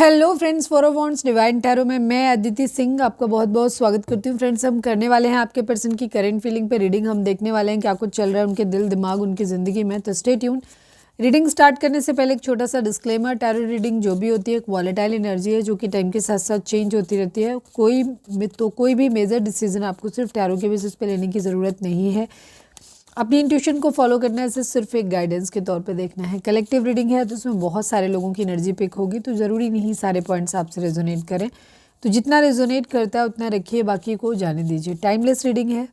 Hello friends, for wants divine tarot में मैं अदिति सिंह आपका बहुत बहुत स्वागत करती हूँ। फ्रेंड्स, हम करने वाले हैं आपके पर्सन की करंट फीलिंग पे रीडिंग। हम देखने वाले हैं क्या कुछ चल रहा है उनके दिल दिमाग उनकी ज़िंदगी में। तो स्टे ट्यून। रीडिंग स्टार्ट करने से पहले एक छोटा सा डिस्क्लेमर, टैरो रीडिंग जो भी होती है एक वॉलेटाइल एनर्जी है जो कि टाइम के साथ साथ चेंज होती रहती है। कोई भी मेजर डिसीजन आपको सिर्फ टैरो के बेसिस पे लेने की ज़रूरत नहीं है। अपनी इंट्यूशन को फॉलो करना है, इसे सिर्फ एक गाइडेंस के तौर पे देखना है। कलेक्टिव रीडिंग है तो उसमें बहुत सारे लोगों की एनर्जी पिक होगी, तो ज़रूरी नहीं सारे पॉइंट्स आपसे रेजोनेट करें। तो जितना रेजोनेट करता है उतना रखिए, बाकी को जाने दीजिए। टाइमलेस रीडिंग है,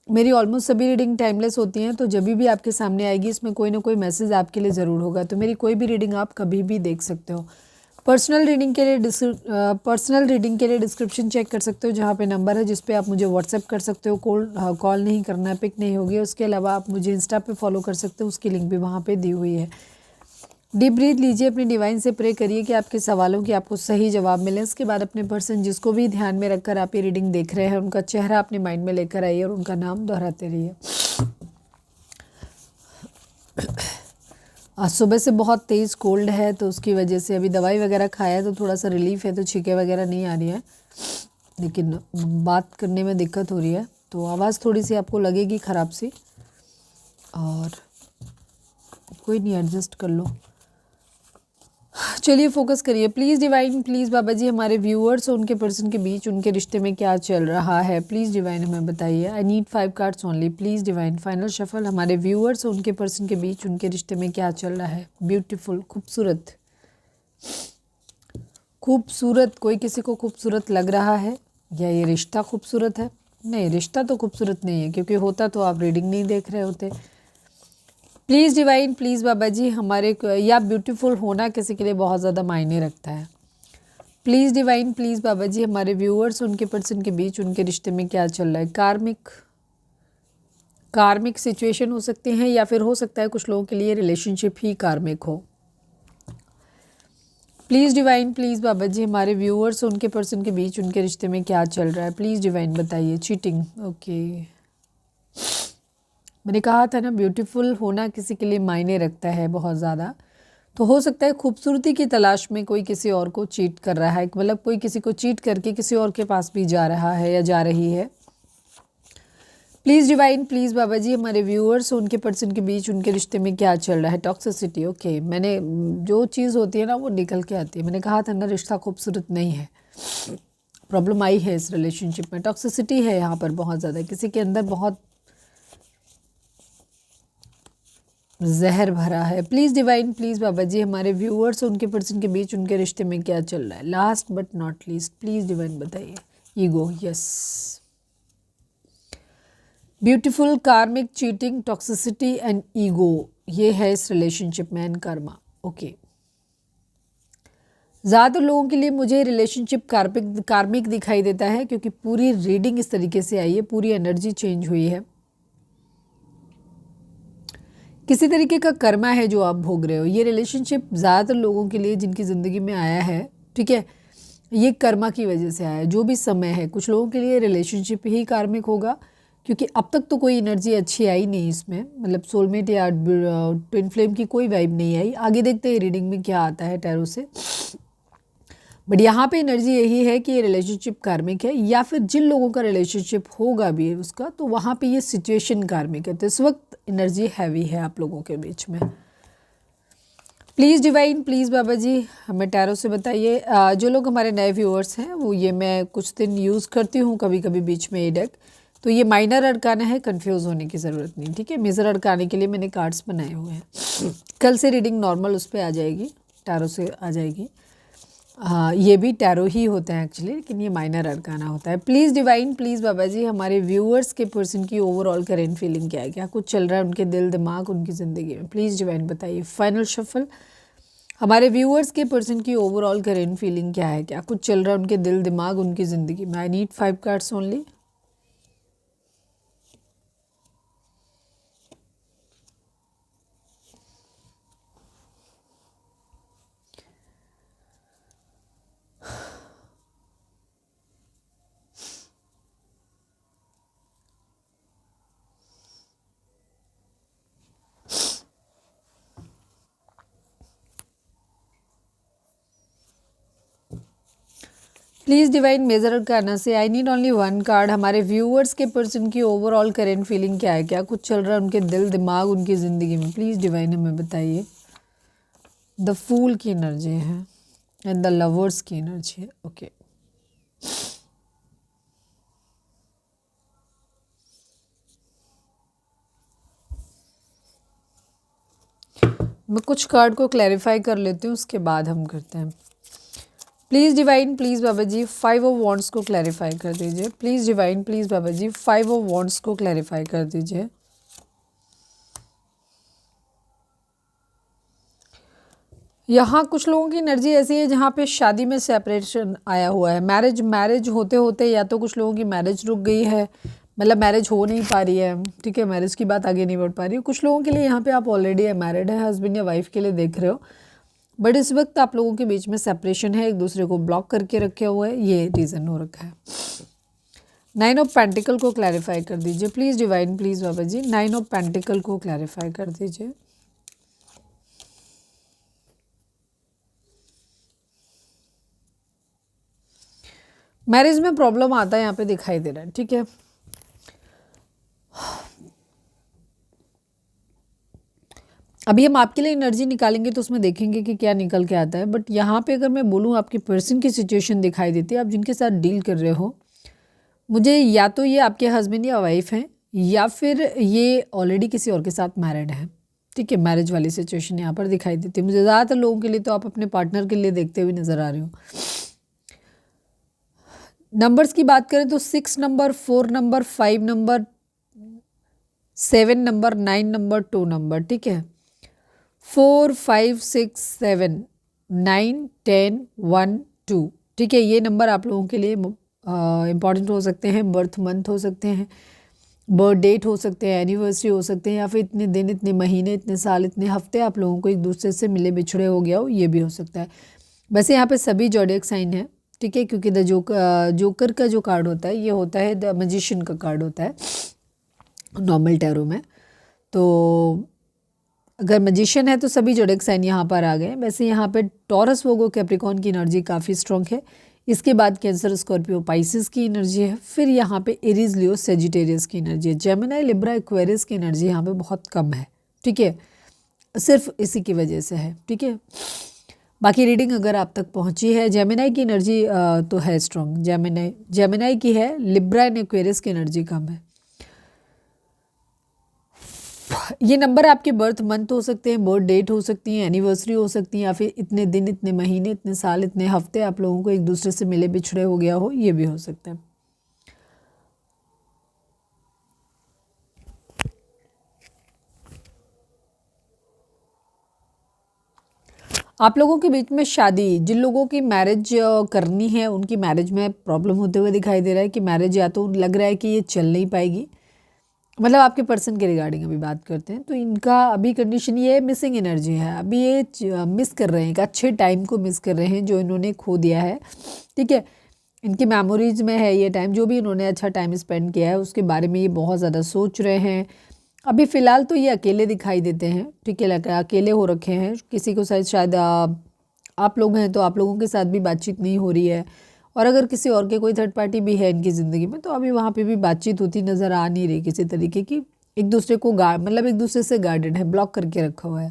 मेरी ऑलमोस्ट सभी रीडिंग टाइमलेस होती हैं। तो जब भी आपके सामने आएगी इसमें कोई ना कोई मैसेज आपके लिए ज़रूर होगा। तो मेरी कोई भी रीडिंग आप कभी भी देख सकते हो। पर्सनल रीडिंग के लिए डिस्क्रिप्शन चेक कर सकते हो, जहाँ पे नंबर है जिस पे आप मुझे व्हाट्सएप कर सकते हो। कॉल नहीं करना, पिक नहीं होगी। उसके अलावा आप मुझे इंस्टा पे फॉलो कर सकते हो, उसकी लिंक भी वहाँ पे दी हुई है। डीप ब्रीथ लीजिए, अपनी डिवाइन से प्रे करिए कि आपके सवालों के आपको सही जवाब मिले। इसके बाद अपने पर्सन जिसको भी ध्यान में रखकर आप ये रीडिंग देख रहे हैं उनका चेहरा अपने माइंड में लेकर आइए और उनका नाम दोहराते रहिए। आज सुबह से बहुत तेज़ कोल्ड है, तो उसकी वजह से अभी दवाई वगैरह खाया है तो थोड़ा सा रिलीफ है, तो छींके वगैरह नहीं आ रही है, लेकिन बात करने में दिक्कत हो रही है। तो आवाज़ थोड़ी सी आपको लगेगी ख़राब सी, और कोई नहीं, एडजस्ट कर लो। चलिए फोकस करिए। Please divine, please Baba ji, हमारे व्यूअर्स और उनके पर्सन के बीच उनके रिश्ते में क्या चल रहा है, प्लीज़ डिवाइन हमें बताइए। I need 5 cards only, please divine. Final shuffle, हमारे व्यूअर्स और उनके पर्सन के बीच उनके रिश्ते में क्या चल रहा है। ब्यूटीफुल, खूबसूरत खूबसूरत। कोई किसी को खूबसूरत लग रहा है या ये रिश्ता खूबसूरत है? नहीं, रिश्ता तो खूबसूरत नहीं है, क्योंकि होता तो आप रीडिंग नहीं देख रहे होते। Please divine, please Baba ji, हमारे या ब्यूटीफुल होना किसी के लिए बहुत ज़्यादा मायने रखता है। Please divine, please Baba ji, हमारे व्यूअर्स उनके पर्सन के बीच उनके रिश्ते में क्या चल रहा है। कार्मिक सिचुएशन हो सकते हैं, या फिर हो सकता है कुछ लोगों के लिए रिलेशनशिप ही कार्मिक हो। Please divine, please Baba ji, हमारे व्यूअर्स उनके पर्सन के बीच उनके रिश्ते में क्या चल रहा है। प्लीज़ डिवाइन बताइए। Cheating, okay. मैंने कहा था ना, ब्यूटीफुल होना किसी के लिए मायने रखता है बहुत ज़्यादा। तो हो सकता है खूबसूरती की तलाश में कोई किसी और को चीट कर रहा है, मतलब कोई किसी को चीट करके किसी और के पास भी जा रहा है या जा रही है। Please divine, please Baba ji, हमारे व्यूअर्स उनके पर्सन के बीच उनके रिश्ते में क्या चल रहा है। Toxicity, okay. मैंने जो चीज़ होती है ना वो निकल के आती है। मैंने कहा था ना, रिश्ता खूबसूरत नहीं है। प्रॉब्लम आई है इस रिलेशनशिप में, टॉक्सिसिटी है यहाँ पर बहुत ज़्यादा। किसी के अंदर बहुत जहर भरा है। Please divine, please Baba ji, हमारे व्यूअर्स उनके पर्सन के बीच उनके रिश्ते में क्या चल रहा है। Last but not least, please divine बताइए। Ego, yes. Beautiful, karmic, cheating, toxicity and ego, ये है इस रिलेशनशिप में। And karma, okay. ज़्यादातर लोगों के लिए मुझे रिलेशनशिप कार्मिक दिखाई देता है, क्योंकि पूरी रीडिंग इस तरीके से आई है, पूरी एनर्जी चेंज हुई है। किसी तरीके का कर्मा है जो आप भोग रहे हो। ये रिलेशनशिप ज़्यादातर लोगों के लिए जिनकी ज़िंदगी में आया है, ठीक है, ये कर्मा की वजह से आया है। जो भी समय है, कुछ लोगों के लिए रिलेशनशिप ही कार्मिक होगा, क्योंकि अब तक तो कोई एनर्जी अच्छी आई नहीं इसमें, मतलब सोलमेट या ट्विन फ्लेम की कोई वाइब नहीं आई। आगे देखते हैं रीडिंग में क्या आता है टैरो से। बट यहाँ पे एनर्जी यही है कि ये रिलेशनशिप कार्मिक है, या फिर जिन लोगों का रिलेशनशिप होगा भी उसका, तो वहाँ पे ये सिचुएशन कार्मिक है। तो इस वक्त एनर्जी हैवी है आप लोगों के बीच में। प्लीज़ डिवाइन, प्लीज़ बाबा जी, हमें टैरो से बताइए। जो लोग हमारे नए व्यूअर्स हैं, वो ये मैं कुछ दिन यूज़ करती हूँ कभी कभी बीच में ये डेक, तो ये माइनर अड़काना है, कंफ्यूज होने की ज़रूरत नहीं, ठीक है। मेजर अड़काने के लिए मैंने कार्ड्स बनाए हुए हैं। कल से रीडिंग नॉर्मल उस पर आ जाएगी, टैरो से आ जाएगी। हाँ, ये भी टैरो ही होता है एक्चुअली, लेकिन ये माइनर अरकाना होता है। Please divine, please Baba ji, हमारे व्यूअर्स के पर्सन की ओवरऑल करेंट फीलिंग क्या है, क्या कुछ चल रहा है उनके दिल दिमाग उनकी ज़िंदगी में। प्लीज़ डिवाइन बताइए। फाइनल शफल, हमारे व्यूअर्स के पर्सन की ओवरऑल करेंट फीलिंग क्या है, क्या कुछ चल रहा है उनके दिल दिमाग उनकी ज़िंदगी में। I need 5 cards only. Please divine major करना से आई नीड ओनली वन कार्ड। हमारे व्यूअर्स के पर्सन की ओवरऑल करेंट फीलिंग क्या है, क्या कुछ चल रहा है उनके दिल दिमाग उनकी ज़िंदगी में, प्लीज़ डिवाइन हमें बताइए। द फूल की एनर्जी है एंड द लवर्स की एनर्जी है। ओके मैं कुछ कार्ड को क्लैरिफाई कर लेती हूँ, उसके बाद हम करते हैं। Please divine please Baba ji 5 of wands को क्लैरिफाई कर दीजिए। Please divine please Baba ji 5 of wands को क्लैरिफाई कर दीजिए। यहाँ कुछ लोगों की एनर्जी ऐसी है जहाँ पे शादी में सेपरेशन आया हुआ है। मैरिज होते होते या तो कुछ लोगों की मैरिज रुक गई है, मतलब मैरिज हो नहीं पा रही है, ठीक है, मैरिज की बात आगे नहीं बढ़ पा रही है। कुछ लोगों के लिए यहाँ पे आप ऑलरेडी मैरिड है, हस्बैंड या वाइफ के लिए देख रहे हो, बट इस वक्त आप लोगों के बीच में सेपरेशन है, एक दूसरे को ब्लॉक करके रखे हुए है, ये रीज़न हो रखा है। 9 ऑफ पेंटिकल को क्लैरिफाई कर दीजिए please divine please Baba ji 9 of pentacle को क्लैरिफाई कर दीजिए। मैरिज में प्रॉब्लम आता है यहाँ पे दिखाई दे रहा है, ठीक है। अभी हम आपके लिए एनर्जी निकालेंगे तो उसमें देखेंगे कि क्या निकल के आता है, बट यहाँ पे अगर मैं बोलूँ आपके पर्सन की सिचुएशन दिखाई देती है, आप जिनके साथ डील कर रहे हो, मुझे या तो ये आपके हस्बैंड या वाइफ हैं या फिर ये ऑलरेडी किसी और के साथ मैरिड हैं, ठीक है। मैरिज वाली सिचुएशन यहाँ पर दिखाई देती है मुझे। ज़्यादातर लोगों के लिए तो आप अपने पार्टनर के लिए देखते हुए नज़र आ रहे हो। नंबर्स की बात करें तो 6 number, 4 number, 5 number, 7 number, 9 number, 2 number, ठीक है। 4 5 6 7 9 10 1 2, ठीक है। ये नंबर आप लोगों के लिए इम्पॉर्टेंट हो सकते हैं। बर्थ मंथ हो सकते हैं, बर्थ डेट हो सकते हैं, एनिवर्सरी हो सकते हैं, या फिर इतने दिन, इतने महीने, इतने साल, इतने हफ्ते आप लोगों को एक दूसरे से मिले बिछड़े हो गया हो, ये भी हो सकता है। वैसे यहाँ पे सभी ज़ोडिएक साइन है, ठीक है, क्योंकि द जोकर का जो कार्ड होता है ये होता है द मैजिशियन का कार्ड होता है नॉर्मल टैरो में। तो अगर मैजिशियन है तो सभी ज़ोडिएक साइन यहाँ पर आ गए। वैसे यहाँ पे टॉरस, वोगो, कैप्रिकॉर्न की एनर्जी काफ़ी स्ट्रॉन्ग है। इसके बाद कैंसर, स्कॉर्पियो, पाइसिस की एनर्जी है। फिर यहाँ पे एरीज, लियो, सेजिटेरियस की एनर्जी है। जेमिनी, लिब्रा, एक्वेरियस की एनर्जी यहाँ पे बहुत कम है, ठीक है, सिर्फ इसी की वजह से है, ठीक है। बाकी रीडिंग अगर आप तक पहुंची है, जेमिनी की एनर्जी तो है स्ट्रॉन्ग, जेमिनी की है। लिब्रा एंड एक्वेरियस की एनर्जी कम है। ये नंबर आपके बर्थ मंथ हो सकते हैं, बर्थ डेट हो सकती है, एनिवर्सरी हो सकती है, या फिर इतने दिन, इतने महीने, इतने साल, इतने हफ्ते आप लोगों को एक दूसरे से मिले बिछड़े हो गया हो, ये भी हो सकता है। आप लोगों के बीच में शादी, जिन लोगों की मैरिज करनी है उनकी मैरिज में प्रॉब्लम होते हुए दिखाई दे रहा है कि मैरिज या तो लग रहा है कि ये चल नहीं पाएगी, मतलब आपके पर्सन के रिगार्डिंग अभी बात करते हैं तो इनका अभी कंडीशन ये है, मिसिंग एनर्जी है। अभी ये मिस कर रहे हैं, एक अच्छे टाइम को मिस कर रहे हैं जो इन्होंने खो दिया है, ठीक है। इनकी मेमोरीज में है ये टाइम, जो भी इन्होंने अच्छा टाइम स्पेंड किया है उसके बारे में ये बहुत ज़्यादा सोच रहे हैं। अभी फ़िलहाल तो ये अकेले दिखाई देते हैं, ठीक है, लगा अकेले हो रखे हैं। किसी को शायद आप लोग हैं तो आप लोगों के साथ भी बातचीत नहीं हो रही है, और अगर किसी और के कोई थर्ड पार्टी भी है इनकी ज़िंदगी में तो अभी वहाँ पे भी बातचीत होती नज़र आ नहीं रही किसी तरीके की। एक दूसरे को मतलब एक दूसरे से गार्डेड है, ब्लॉक करके रखा हुआ है,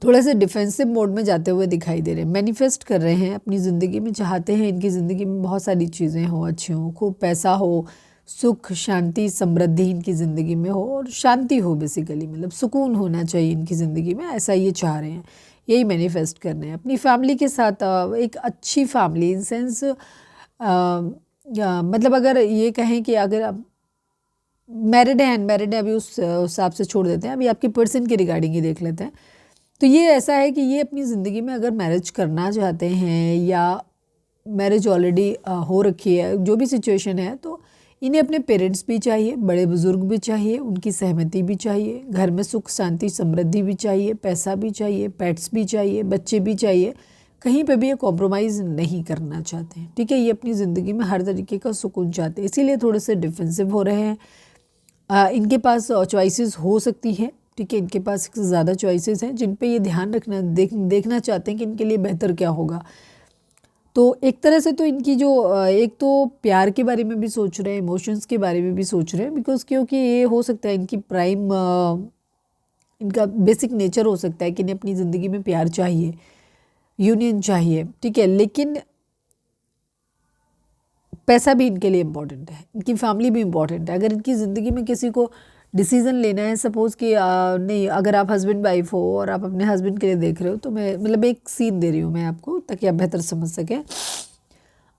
थोड़ा से डिफेंसिव मोड में जाते हुए दिखाई दे रहे हैं। मैनिफेस्ट कर रहे हैं अपनी ज़िंदगी में, चाहते हैं इनकी ज़िंदगी में बहुत सारी चीज़ें हो, अच्छी हो, खूब पैसा हो, सुख शांति समृद्धि इनकी ज़िंदगी में हो, और शांति हो, बेसिकली मतलब सुकून होना चाहिए इनकी ज़िंदगी में, ऐसा ये चाह रहे हैं, यही मैनिफेस्ट कर रहे हैं। अपनी फैमिली के साथ एक अच्छी फैमिली इन सेंस, मतलब अगर ये कहें कि अगर आप मैरिड है, अनमैरिड है, अभी उस हिसाब से छोड़ देते हैं, अभी आपके पर्सन के रिगार्डिंग ही देख लेते हैं। तो ये ऐसा है कि ये अपनी ज़िंदगी में अगर मैरिज करना चाहते हैं या मैरिज ऑलरेडी हो रखी है, जो भी सिचुएशन है, तो इन्हें अपने पेरेंट्स भी चाहिए, बड़े बुजुर्ग भी चाहिए, उनकी सहमति भी चाहिए, घर में सुख शांति समृद्धि भी चाहिए, पैसा भी चाहिए, पेट्स भी चाहिए, बच्चे भी चाहिए। कहीं पे भी ये कॉम्प्रोमाइज़ नहीं करना चाहते हैं, ठीक है। ये अपनी ज़िंदगी में हर तरीके का सुकून चाहते हैं, इसीलिए थोड़े से डिफेंसिव हो रहे हैं। इनके पास चॉइसेस हो सकती हैं, ठीक है, इनके पास ज़्यादा चॉइसेस हैं जिन पे ये ध्यान रखना देखना चाहते हैं कि इनके लिए बेहतर क्या होगा। तो एक तरह से तो इनकी जो एक तो प्यार के बारे में भी सोच रहे हैं, इमोशंस के बारे में भी सोच रहे हैं, बिकॉज क्योंकि ये हो सकता है इनकी प्राइम इनका बेसिक नेचर हो सकता है कि इन्हें अपनी ज़िंदगी में प्यार चाहिए, यूनियन चाहिए, ठीक है। लेकिन पैसा भी इनके लिए इम्पोर्टेंट है, इनकी फैमिली भी इम्पोर्टेंट है। अगर इनकी ज़िंदगी में किसी को डिसीज़न लेना है, सपोज़ कि नहीं, अगर आप हस्बैंड वाइफ हो और आप अपने हस्बैंड के लिए देख रहे हो, तो मैं मतलब एक सीन दे रही हूँ मैं आपको ताकि आप बेहतर समझ सकें।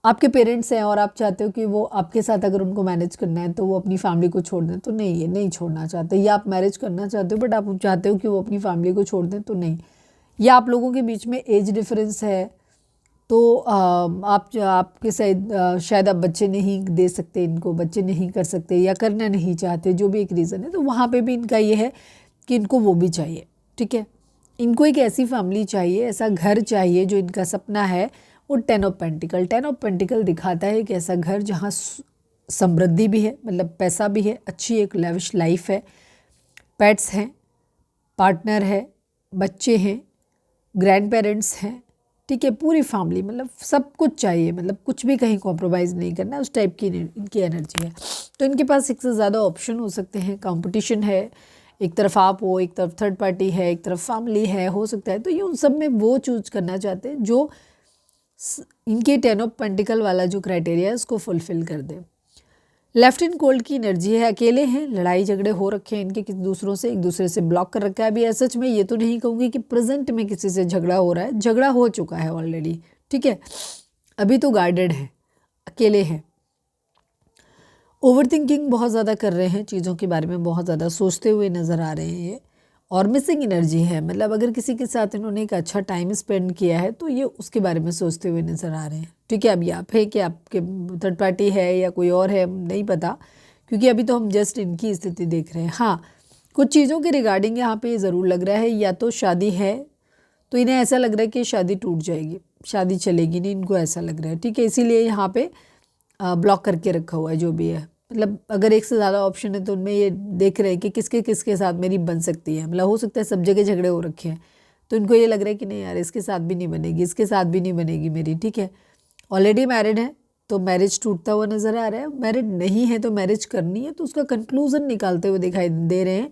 आपके पेरेंट्स हैं और आप चाहते हो कि वो आपके साथ अगर उनको मैनेज करना है तो वो अपनी फैमिली को छोड़ दें, तो नहीं, ये नहीं छोड़ना चाहते। या आप मैरिज करना चाहते हो बट आप चाहते हो कि वो अपनी फैमिली को छोड़ दें, तो नहीं। या आप लोगों के बीच में एज डिफरेंस है, तो आप आपके शायद आप बच्चे नहीं दे सकते, इनको बच्चे नहीं कर सकते या करना नहीं चाहते, जो भी एक रीज़न है, तो वहाँ पे भी इनका ये है कि इनको वो भी चाहिए, ठीक है। इनको एक ऐसी फैमिली चाहिए, ऐसा घर चाहिए जो इनका सपना है। वो 10 ऑफ पेंटिकल दिखाता है कि ऐसा घर जहाँ समृद्धि भी है, मतलब पैसा भी है, अच्छी एक लेविश लाइफ है, पेट्स हैं, पार्टनर है, बच्चे हैं, ग्रैंड पेरेंट्स हैं, ठीक है, पूरी फैमिली, मतलब सब कुछ चाहिए, मतलब कुछ भी कहीं कॉम्प्रोमाइज़ नहीं करना, उस टाइप की इनकी एनर्जी है। तो इनके पास एक से ज़्यादा ऑप्शन हो सकते हैं, कंपटीशन है, एक तरफ आप हो, एक तरफ थर्ड पार्टी है, एक तरफ फैमिली है, हो सकता है। तो ये उन सब में वो चूज करना चाहते हैं जो इनके 10 ऑफ पेंटिकल वाला जो क्राइटेरिया है उसको फुलफिल कर दे। लेफ्ट इन कोल्ड की एनर्जी है, अकेले हैं, लड़ाई झगड़े हो रखे हैं इनके किसी दूसरों से, एक दूसरे से ब्लॉक कर रखा है। अभी सच में ये तो नहीं कहूँगी कि प्रेजेंट में किसी से झगड़ा हो रहा है, झगड़ा हो चुका है ऑलरेडी, ठीक है। अभी तो गार्डेड है, अकेले हैं, ओवर थिंकिंग बहुत ज़्यादा कर रहे हैं, चीज़ों के बारे में बहुत ज़्यादा सोचते हुए नज़र आ रहे हैं ये। और मिसिंग एनर्जी है, मतलब अगर किसी के साथ इन्होंने एक अच्छा टाइम स्पेंड किया है तो ये उसके बारे में सोचते हुए नज़र आ रहे हैं, ठीक है। अभी आप है कि आपके थर्ड पार्टी है या कोई और है, नहीं पता, क्योंकि अभी तो हम जस्ट इनकी स्थिति देख रहे हैं। हाँ, कुछ चीज़ों के रिगार्डिंग यहाँ पे ज़रूर लग रहा है, या तो शादी है तो इन्हें ऐसा लग रहा है कि शादी टूट जाएगी, शादी चलेगी नहीं, इनको ऐसा लग रहा है, ठीक है। इसीलिए यहाँ पे ब्लॉक करके रखा हुआ है जो भी है। मतलब अगर एक से ज़्यादा ऑप्शन है तो उनमें ये देख रहे हैं कि किसके किसके साथ मेरी बन सकती है, मतलब हो सकता है सब जगह झगड़े हो रखे हैं, तो इनको ये लग रहा है कि नहीं यार, इसके साथ भी नहीं बनेगी, इसके साथ भी नहीं बनेगी मेरी, ठीक है। ऑलरेडी मैरिड है तो मैरिज टूटता हुआ नज़र आ रहा है, मैरिड नहीं है तो मैरिज करनी है, तो उसका कंक्लूज़न निकालते हुए दिखाई दे रहे हैं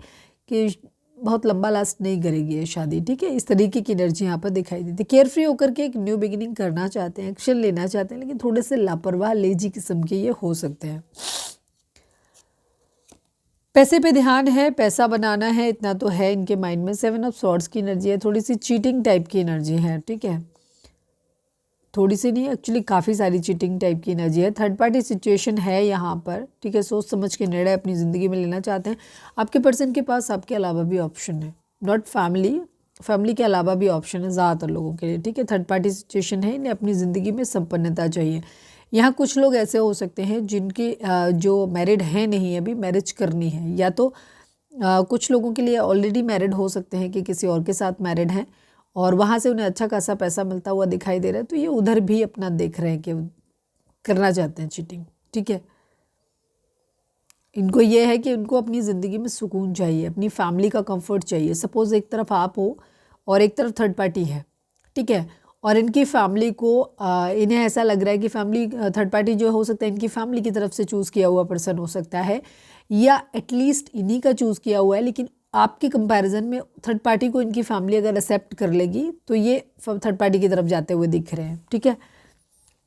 कि बहुत लंबा लास्ट नहीं करेगी ये शादी, ठीक है। इस तरीके की एनर्जी यहाँ पर दिखाई देती है। केयर फ्री होकर के एक न्यू बिगिनिंग करना चाहते हैं, एक्शन लेना चाहते हैं, लेकिन थोड़े से लापरवाह लेजी किस्म के ये हो सकते हैं। पैसे पे ध्यान है, पैसा बनाना है, इतना तो है इनके माइंड में। 7 ऑफ सॉर्ड्स की एनर्जी है, थोड़ी सी चीटिंग टाइप की एनर्जी है, ठीक है। थोड़ी सी नहीं, एक्चुअली काफ़ी सारी चीटिंग टाइप की एनर्जी है। थर्ड पार्टी सिचुएशन है यहाँ पर, ठीक है। सोच समझ के निर्णय अपनी ज़िंदगी में लेना चाहते हैं। आपके पर्सन के पास आपके अलावा भी ऑप्शन है, नॉट फैमिली, फैमिली के अलावा भी ऑप्शन है ज़्यादातर लोगों के लिए, ठीक है। थर्ड पार्टी सिचुएशन है, इन्हें अपनी ज़िंदगी में संपन्नता चाहिए। यहाँ कुछ लोग ऐसे हो सकते हैं जिनके जो मैरिड हैं नहीं, अभी मैरिज करनी है, या तो कुछ लोगों के लिए ऑलरेडी मैरिड हो सकते हैं कि किसी और के साथ मैरिड हैं और वहाँ से उन्हें अच्छा खासा पैसा मिलता हुआ दिखाई दे रहा है, तो ये उधर भी अपना देख रहे हैं कि करना चाहते हैं चीटिंग, ठीक है। इनको ये है कि उनको अपनी ज़िंदगी में सुकून चाहिए, अपनी फैमिली का कंफर्ट चाहिए। सपोज़ एक तरफ आप हो और एक तरफ थर्ड पार्टी है, ठीक है, और इनकी फैमिली को इन्हें ऐसा लग रहा है कि फैमिली, थर्ड पार्टी जो हो सकता है इनकी फैमिली की तरफ से चूज़ किया हुआ पर्सन हो सकता है, या एटलीस्ट इन्हीं का चूज़ किया हुआ है, लेकिन आपके कंपैरिजन में थर्ड पार्टी को इनकी फैमिली अगर एक्सेप्ट कर लेगी तो ये थर्ड पार्टी की तरफ जाते हुए दिख रहे हैं, ठीक है।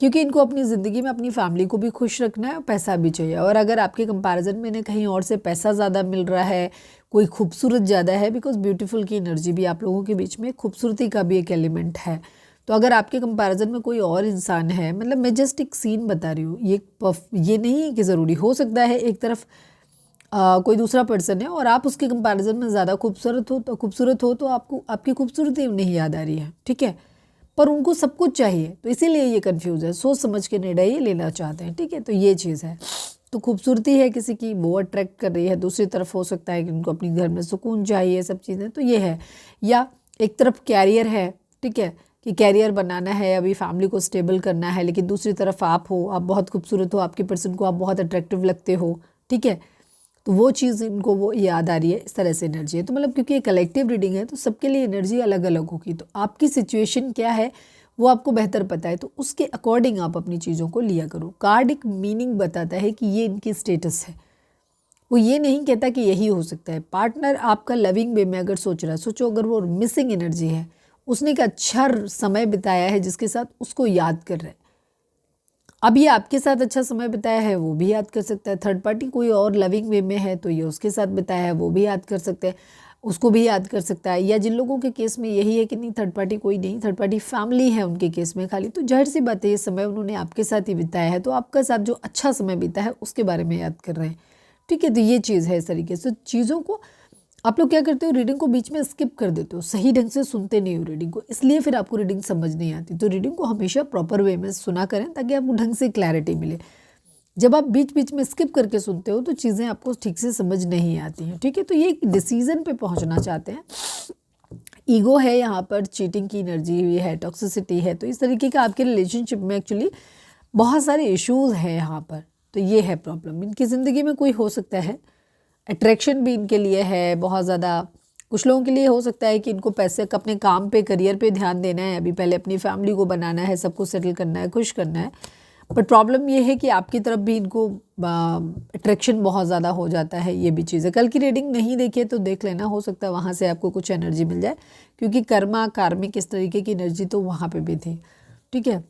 क्योंकि इनको अपनी ज़िंदगी में अपनी फैमिली को भी खुश रखना है और पैसा भी चाहिए। और अगर आपके कंपैरिजन में इन्हें कहीं और से पैसा ज़्यादा मिल रहा है, कोई खूबसूरत ज़्यादा है, बिकॉज ब्यूटीफुल की एनर्जी भी आप लोगों के बीच में, खूबसूरती का भी एक एलिमेंट है, तो अगर आपके कंपैरिजन में कोई और इंसान है, मतलब मैं जस्ट एक सीन बता रही हूँ, ये नहीं कि ज़रूरी हो सकता है एक तरफ कोई दूसरा पर्सन है और आप उसके कंपैरिजन में ज़्यादा खूबसूरत हो तो आपको आपकी खूबसूरती नहीं याद आ रही है, ठीक है। पर उनको सब कुछ चाहिए, तो इसीलिए ये कंफ्यूज है, सोच समझ के निर्णय ये लेना चाहते हैं, ठीक है। तो ये चीज़ है, तो खूबसूरती है किसी की, वो अट्रैक्ट कर रही है। दूसरी तरफ हो सकता है कि उनको अपने घर में सुकून चाहिए, सब चीज़ें, तो ये है। या एक तरफ कैरियर है, ठीक है, कि कैरियर बनाना है, अभी फैमिली को स्टेबल करना है, लेकिन दूसरी तरफ आप हो, आप बहुत खूबसूरत हो, आपके पर्सन को आप बहुत अट्रैक्टिव लगते हो, ठीक है। तो वो चीज़ इनको वो याद आ रही है, इस तरह से एनर्जी है। तो मतलब क्योंकि ये कलेक्टिव रीडिंग है तो सबके लिए एनर्जी अलग अलग होगी, तो आपकी सिचुएशन क्या है वो आपको बेहतर पता है, तो उसके अकॉर्डिंग आप अपनी चीज़ों को लिया करो। कार्ड एक मीनिंग बताता है कि ये इनकी स्टेटस है, वो ये नहीं कहता कि यही हो सकता है। पार्टनर आपका लविंग वे में अगर सोच रहा है, सोचो अगर वो मिसिंग एनर्जी है, उसने एक अच्छा समय बिताया है जिसके साथ, उसको याद कर रहा है। अब ये आपके साथ अच्छा समय बिताया है वो भी याद कर सकता है। थर्ड पार्टी कोई और लविंग वे में है तो ये उसके साथ बिताया है वो भी याद कर सकते हैं, उसको भी याद कर सकता है। या जिन लोगों के केस में यही है कि नहीं थर्ड पार्टी कोई नहीं, थर्ड पार्टी फैमिली है उनके केस में खाली, तो जाहिर सी बात है ये समय उन्होंने आपके साथ ही बिताया है, तो आपका साथ जो अच्छा समय बीता है उसके बारे में याद कर रहे हैं। ठीक है, तो ये चीज़ है। इस तरीके से चीज़ों को आप लोग क्या करते हो, रीडिंग को बीच में स्किप कर देते हो, सही ढंग से सुनते नहीं हो रीडिंग को, इसलिए फिर आपको रीडिंग समझ नहीं आती। तो रीडिंग को हमेशा प्रॉपर वे में सुना करें ताकि आपको ढंग से क्लैरिटी मिले। जब आप बीच बीच में स्किप करके सुनते हो तो चीज़ें आपको ठीक से समझ नहीं आती हैं। ठीक है, तो ये एक डिसीजन पे पहुंचना चाहते हैं। ईगो है यहाँ पर, चीटिंग की एनर्जी हुई है, टॉक्सिसिटी है, तो इस तरीके का आपके रिलेशनशिप में एक्चुअली बहुत सारे इश्यूज हैं यहाँ पर। तो ये है प्रॉब्लम इनकी ज़िंदगी में। कोई हो सकता है अट्रैक्शन भी इनके लिए है बहुत ज़्यादा। कुछ लोगों के लिए हो सकता है कि इनको पैसे अपने काम पे, करियर पे ध्यान देना है, अभी पहले अपनी फैमिली को बनाना है, सबको सेटल करना है, खुश करना है। बट प्रॉब्लम ये है कि आपकी तरफ भी इनको अट्रैक्शन बहुत ज़्यादा हो जाता है, ये भी चीज़ है। कल की रीडिंग नहीं देखिए तो देख लेना, हो सकता है वहाँ से आपको कुछ एनर्जी मिल जाए, क्योंकि कर्मा कार्मिक इस तरीके की एनर्जी तो वहाँ पे भी थी। ठीक है,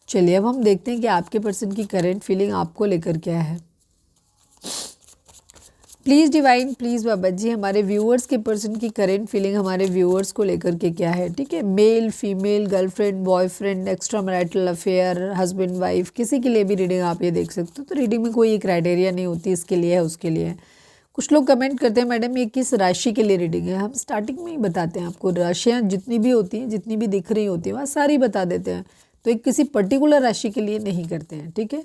चलिए अब हम देखते हैं कि आपके पर्सन की करंट फीलिंग आपको लेकर क्या है। Please divine, please Baba ji, हमारे व्यूअर्स के पर्सन की करंट फीलिंग हमारे व्यूअर्स को लेकर के क्या है। ठीक है, male female, girlfriend boyfriend, extra marital affair, husband wife, किसी के लिए भी रीडिंग आप ये देख सकते हो। तो रीडिंग में कोई क्राइटेरिया नहीं होती, इसके लिए है उसके लिए है। कुछ लोग कमेंट करते हैं मैडम ये किस राशि के लिए रीडिंग है। हम स्टार्टिंग में ही बताते हैं आपको, राशियाँ जितनी भी होती हैं, जितनी भी दिख रही होती हैं वहाँ सारी बता देते हैं, तो एक किसी पर्टिकुलर राशि के लिए नहीं करते हैं। ठीक है,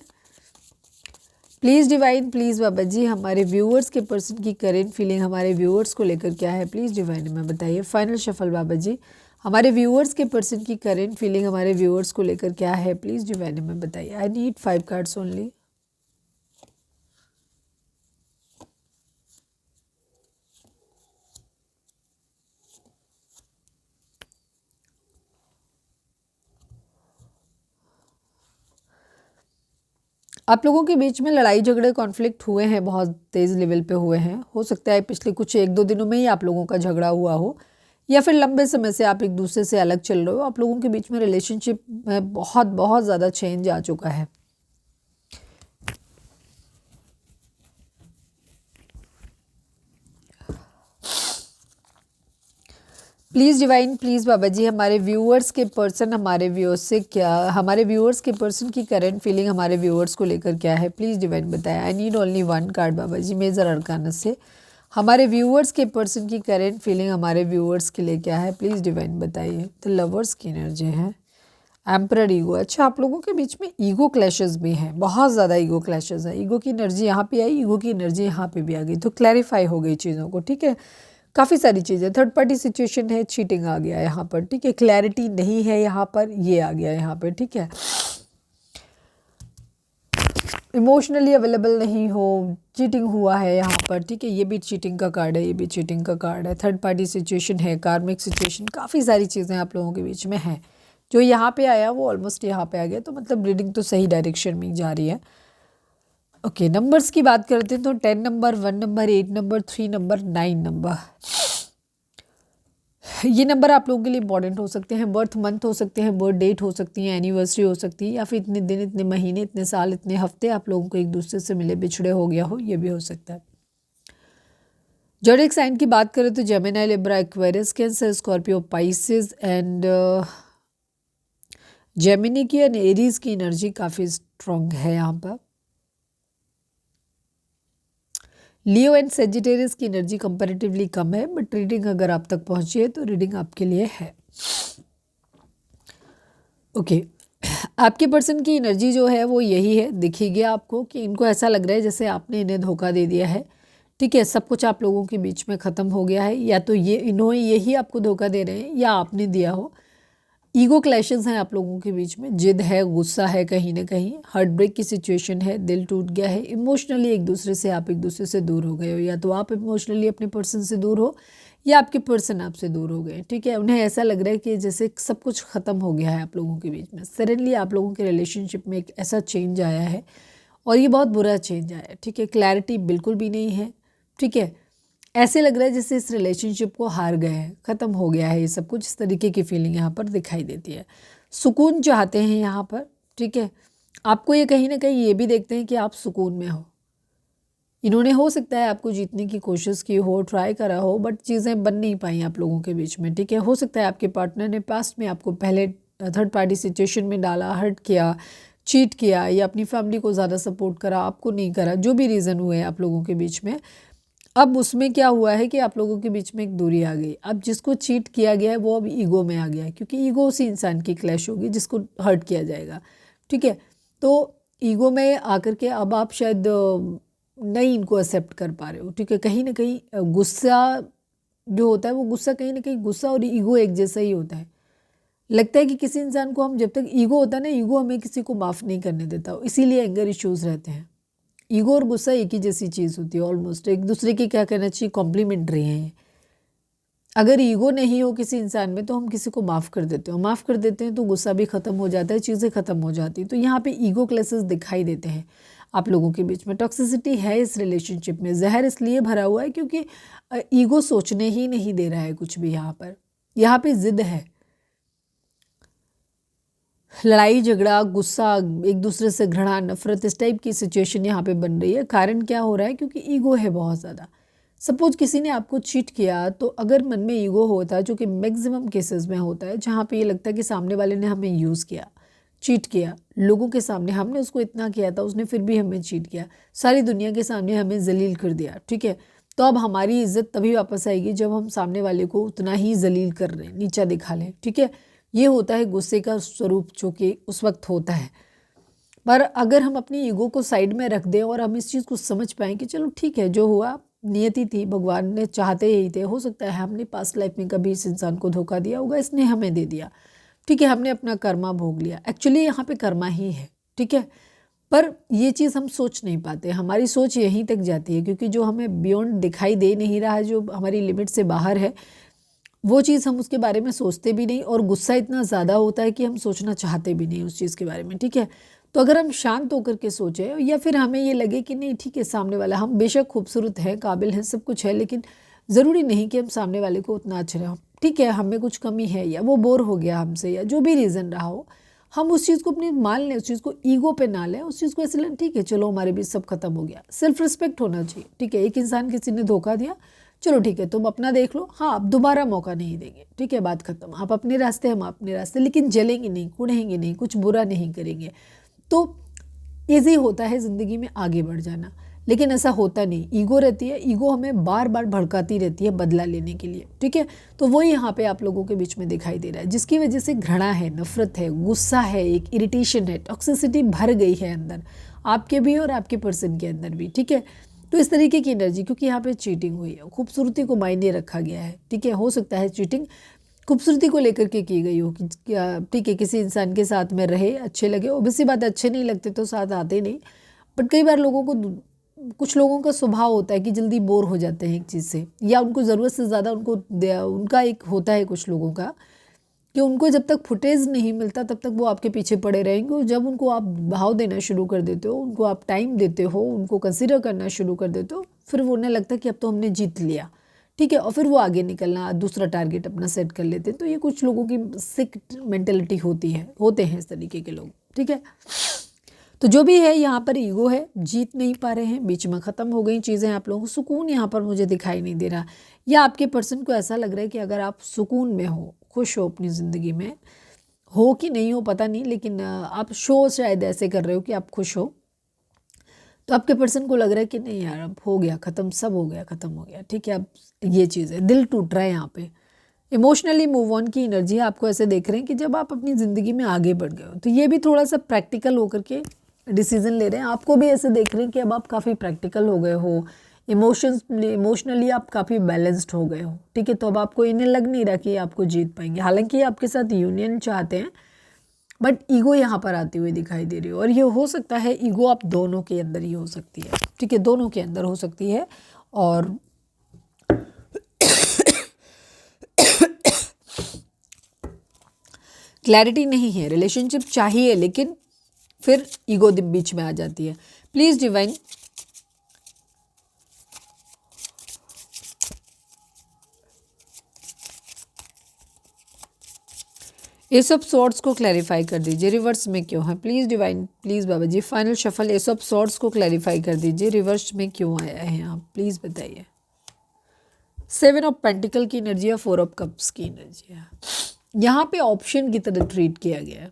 please divine, please Baba ji, हमारे व्यूअर्स के पर्सन की करेंट फीलिंग हमारे व्यूअर्स को लेकर क्या है, प्लीज़ डिवाइन में बताइए। फाइनल शफल बाबा जी, हमारे व्यूअर्स के पर्सन की करेंट फीलिंग हमारे व्यूअर्स को लेकर क्या है, प्लीज़ डिवाइन में बताइए। I need 5 cards only. आप लोगों के बीच में लड़ाई झगड़े कॉन्फ्लिक्ट हुए हैं, बहुत तेज़ लेवल पे हुए हैं। हो सकता है पिछले कुछ 1-2 दिनों में ही आप लोगों का झगड़ा हुआ हो, या फिर लंबे समय से आप एक दूसरे से अलग चल रहे हो। आप लोगों के बीच में रिलेशनशिप में बहुत बहुत ज़्यादा चेंज आ चुका है। Please divine, please Baba ji, हमारे व्यूअर्स के पर्सन हमारे व्यूअर्स से क्या, हमारे व्यूअर्स के पर्सन की करंट फीलिंग हमारे व्यूअर्स को लेकर क्या है, प्लीज़ डिवाइन बताया। I need only 1 card Baba ji, major arcana से। हमारे व्यूअर्स के पर्सन की करंट फीलिंग हमारे व्यूअर्स के लिए क्या है, प्लीज़ डिवाइन बताइए। तो लवर्स की एनर्जी है, एम्परर ईगो। अच्छा, आप लोगों के बीच में ईगो क्लैशेस भी हैं, बहुत ज़्यादा ईगो क्लैशेस है। ईगो की एनर्जी यहाँ पे आई, ईगो की एनर्जी यहाँ पे भी आ गई, तो क्लैरिफाई हो गई चीज़ों को। ठीक है, काफ़ी सारी चीज़ें, थर्ड पार्टी सिचुएशन है, चीटिंग आ गया यहाँ पर। ठीक है, क्लैरिटी नहीं है यहाँ पर, ये आ गया यहाँ पर। ठीक है, इमोशनली अवेलेबल नहीं हो, चीटिंग हुआ है यहाँ पर। ठीक है, ये भी चीटिंग का कार्ड है, ये भी चीटिंग का कार्ड है। थर्ड पार्टी सिचुएशन है, कार्मिक सिचुएशन, काफ़ी सारी चीज़ें आप लोगों के बीच में हैं। जो यहाँ पे आया वो ऑलमोस्ट यहाँ पे आ गया, तो मतलब रीडिंग तो सही डायरेक्शन में जा रही है। ओके, नंबर्स की बात करते हैं तो 10 number, 1 number, 8 number, 3 number, 9 number, ये नंबर आप लोगों के लिए इंपॉर्टेंट हो सकते हैं। बर्थ मंथ हो सकते हैं, बर्थ डेट हो सकती है, एनिवर्सरी हो सकती है, या फिर इतने दिन, इतने महीने, इतने साल, इतने हफ्ते आप लोगों को एक दूसरे से मिले बिछड़े हो गया हो, ये भी हो सकता है। ज़ोडिएक साइन की बात करें तो Gemini, Libra, Aquarius, cancer, Scorpio, Pisces and Gemini की एंड एरीज की एनर्जी काफ़ी स्ट्रॉन्ग है यहाँ पर। लियो एंड सेजिटेरियस की एनर्जी कंपैरेटिवली कम है, बट रीडिंग अगर आप तक पहुंची है तो रीडिंग आपके लिए है। ओके, आपके पर्सन की एनर्जी जो है वो यही है, दिखेगी आपको कि इनको ऐसा लग रहा है जैसे आपने इन्हें धोखा दे दिया है। ठीक है, सब कुछ आप लोगों के बीच में ख़त्म हो गया है, या तो ये इन्होंने यही आपको धोखा दे रहे हैं या आपने दिया हो। ईगो क्लैशेस हैं आप लोगों के बीच में, जिद है, गुस्सा है, कहीं ना कहीं हार्ट ब्रेक की सिचुएशन है, दिल टूट गया है, इमोशनली एक दूसरे से दूर हो गए हो, या तो आप इमोशनली अपने पर्सन से दूर हो या आपके पर्सन आपसे दूर हो गए, ठीक है। उन्हें ऐसा लग रहा है कि जैसे सब कुछ ख़त्म हो गया है आप लोगों के बीच में। सडनली आप लोगों के रिलेशनशिप में एक ऐसा चेंज आया है और ये बहुत बुरा चेंज आया है, ठीक है। क्लैरिटी बिल्कुल भी नहीं है, ठीक है। ऐसे लग रहा है जैसे इस रिलेशनशिप को हार गए हैं, ख़त्म हो गया है ये सब कुछ, इस तरीके की फीलिंग यहाँ पर दिखाई देती है। सुकून चाहते हैं यहाँ पर, ठीक है। आपको ये कहीं ना कहीं ये भी देखते हैं कि आप सुकून में हो। इन्होंने हो सकता है आपको जीतने की कोशिश की हो, ट्राई करा हो, बट चीज़ें बन नहीं पाई आप लोगों के बीच में, ठीक है। हो सकता है आपके पार्टनर ने पास्ट में आपको पहले थर्ड पार्टी सिचुएशन में डाला, हर्ट किया, चीट किया, या अपनी फैमिली को ज़्यादा सपोर्ट करा, आपको नहीं करा, जो भी रीज़न हुए आप लोगों के बीच में। अब उसमें क्या हुआ है कि आप लोगों के बीच में एक दूरी आ गई। अब जिसको चीट किया गया है वो अब ईगो में आ गया है, क्योंकि ईगो उसी इंसान की क्लैश होगी जिसको हर्ट किया जाएगा, ठीक है। तो ईगो में आकर के अब आप शायद नहीं इनको एक्सेप्ट कर पा रहे हो, ठीक है। कहीं ना कहीं गुस्सा जो होता है वो गुस्सा कहीं ना कहीं गुस्सा और ईगो एक जैसा ही होता है। लगता है कि किसी इंसान को हम जब तक ईगो होता है ना, ईगो हमें किसी को माफ़ नहीं करने देता, इसीलिए एंगर इश्यूज़ रहते हैं। ईगो और गुस्सा एक ही जैसी चीज़ होती है, ऑलमोस्ट एक दूसरे की क्या कहना चाहिए, कॉम्प्लीमेंट्री हैं। अगर ईगो नहीं हो किसी इंसान में तो हम किसी को माफ़ कर देते हो, माफ़ कर देते हैं तो गुस्सा भी ख़त्म हो जाता है, चीज़ें ख़त्म हो जाती। तो यहाँ पे ईगो क्लैशेस दिखाई देते हैं आप लोगों के बीच में। टॉक्सिसिटी है इस रिलेशनशिप में, जहर इसलिए भरा हुआ है क्योंकि ईगो सोचने ही नहीं दे रहा है कुछ भी। यहाँ पे ज़िद है, लड़ाई झगड़ा, गुस्सा, एक दूसरे से घृणा, नफरत, इस टाइप की सिचुएशन यहाँ पे बन रही है। कारण क्या हो रहा है, क्योंकि ईगो है बहुत ज़्यादा। सपोज किसी ने आपको चीट किया, तो अगर मन में ईगो होता है, जो कि मैक्सिमम केसेस में होता है, जहाँ पे ये लगता है कि सामने वाले ने हमें यूज़ किया, चीट किया, लोगों के सामने हमने उसको इतना किया था, उसने फिर भी हमें चीट किया, सारी दुनिया के सामने हमें जलील कर दिया, ठीक है। तो अब हमारी इज्जत तभी वापस आएगी जब हम सामने वाले को उतना ही जलील कर रहे हैं, नीचा दिखा लें, ठीक है। ये होता है गुस्से का स्वरूप जो कि उस वक्त होता है। पर अगर हम अपनी ईगो को साइड में रख दें और हम इस चीज़ को समझ पाएँ कि चलो ठीक है, जो हुआ नियति थी, भगवान ने चाहते यही थे, हो सकता है हमने पास्ट लाइफ में कभी इस इंसान को धोखा दिया होगा, इसने हमें दे दिया, ठीक है, हमने अपना कर्मा भोग लिया। एक्चुअली यहाँ पे कर्मा ही है, ठीक है। पर ये चीज़ हम सोच नहीं पाते, हमारी सोच यहीं तक जाती है, क्योंकि जो हमें बियॉन्ड दिखाई दे नहीं रहा है, जो हमारी लिमिट से बाहर है, वो चीज़ हम उसके बारे में सोचते भी नहीं, और गुस्सा इतना ज़्यादा होता है कि हम सोचना चाहते भी नहीं उस चीज़ के बारे में, ठीक है। तो अगर हम शांत होकर के सोचें, या फिर हमें ये लगे कि नहीं ठीक है, सामने वाला, हम बेशक खूबसूरत हैं, काबिल हैं, सब कुछ है, लेकिन ज़रूरी नहीं कि हम सामने वाले को उतना अच्छा रहे, ठीक है, हमें कुछ कमी है, या वो बोर हो गया हमसे, या जो भी रीज़न रहा हो, हम उस चीज़ को अपनी मान लें, उस चीज़ को ईगो पे ना लें, उस चीज़ को ऐसे लें ठीक है, चलो हमारे बीच सब खत्म हो गया। सेल्फ रिस्पेक्ट होना चाहिए, ठीक है। एक इंसान किसी ने धोखा दिया, चलो ठीक है, तुम अपना देख लो, हाँ आप दोबारा मौका नहीं देंगे, ठीक है, बात खत्म, आप अपने रास्ते, हम अपने रास्ते, लेकिन जलेंगे नहीं, कुढ़ेंगे नहीं, कुछ बुरा नहीं करेंगे। तो ईजी होता है ज़िंदगी में आगे बढ़ जाना, लेकिन ऐसा होता नहीं। ईगो रहती है, ईगो हमें बार बार भड़काती रहती है बदला लेने के लिए, ठीक है। तो वो यहाँ पे आप लोगों के बीच में दिखाई दे रहा है, जिसकी वजह से घृणा है, नफरत है, गुस्सा है, एक इरिटेशन है, टॉक्सिसिटी भर गई है अंदर, आपके भी और आपके पर्सन के अंदर भी, ठीक है। तो इस तरीके की एनर्जी, क्योंकि यहाँ पे चीटिंग हुई है, खूबसूरती को मायने रखा गया है, ठीक है। हो सकता है चीटिंग खूबसूरती को लेकर के की गई हो कि क्या, ठीक है, किसी इंसान के साथ में रहे, अच्छे लगे, ऑब्वियसली बात, अच्छे नहीं लगते तो साथ आते नहीं। बट कई बार लोगों को, कुछ लोगों का स्वभाव होता है कि जल्दी बोर हो जाते हैं एक चीज़ से, या उनको ज़रूरत से ज़्यादा उनका एक होता है कुछ लोगों का कि उनको जब तक फुटेज नहीं मिलता तब तक वो आपके पीछे पड़े रहेंगे, और जब उनको आप भाव देना शुरू कर देते हो, उनको आप टाइम देते हो, उनको कंसिडर करना शुरू कर देते हो, फिर वो उन्हें लगता है कि अब तो हमने जीत लिया, ठीक है, और फिर वो आगे निकलना, दूसरा टारगेट अपना सेट कर लेते हैं। तो ये कुछ लोगों की सिक मेंटेलिटी होते हैं इस तरीके के लोग, ठीक है। तो जो भी है, यहाँ पर ईगो है, जीत नहीं पा रहे हैं, बीच में ख़त्म हो गई चीज़ें, आप लोगों को सुकून यहाँ पर मुझे दिखाई नहीं दे रहा, या आपके पर्सन को ऐसा लग रहा है कि अगर आप सुकून में हो, खुश हो अपनी ज़िंदगी में, हो कि नहीं हो पता नहीं, लेकिन आप शो शायद ऐसे कर रहे हो कि आप खुश हो, तो आपके पर्सन को लग रहा है कि नहीं यार, अब हो गया ख़त्म, सब हो गया, ख़त्म हो गया, ठीक है। अब ये चीज़ है, दिल टूट रहा है यहाँ पे, इमोशनली मूव ऑन की एनर्जी आपको ऐसे देख रहे हैं कि जब आप अपनी ज़िंदगी में आगे बढ़ गए हो, तो ये भी थोड़ा सा प्रैक्टिकल होकर के डिसीज़न ले रहे हैं, आपको भी ऐसे देख रहे हैं कि अब आप काफ़ी प्रैक्टिकल हो गए हो, इमोशनली आप काफ़ी बैलेंस्ड हो गए हो, ठीक है। तो अब आपको इन्हें लग नहीं रहा कि आप जीत पाएंगे। हालांकि ये आपके साथ यूनियन चाहते हैं, बट ईगो यहाँ पर आती हुई दिखाई दे रही हो। और ये हो सकता है ईगो आप दोनों के अंदर ही हो सकती है, ठीक है, दोनों के अंदर हो सकती है। और क्लैरिटी नहीं है, रिलेशनशिप चाहिए लेकिन फिर ईगो बीच में आ जाती है। Please divine ace of swords को क्लैरिफाई कर दीजिए, रिवर्स में क्यों है। Please divine, please Baba ji, final shuffle ace of swords को क्लैरिफाई कर दीजिए, रिवर्स में क्यों आया है आप प्लीज बताइए। 7 ऑफ पेंटिकल की एनर्जी है, 4 ऑफ कप्स की एनर्जी है। यहाँ पे ऑप्शन की तरह ट्रीट किया गया है,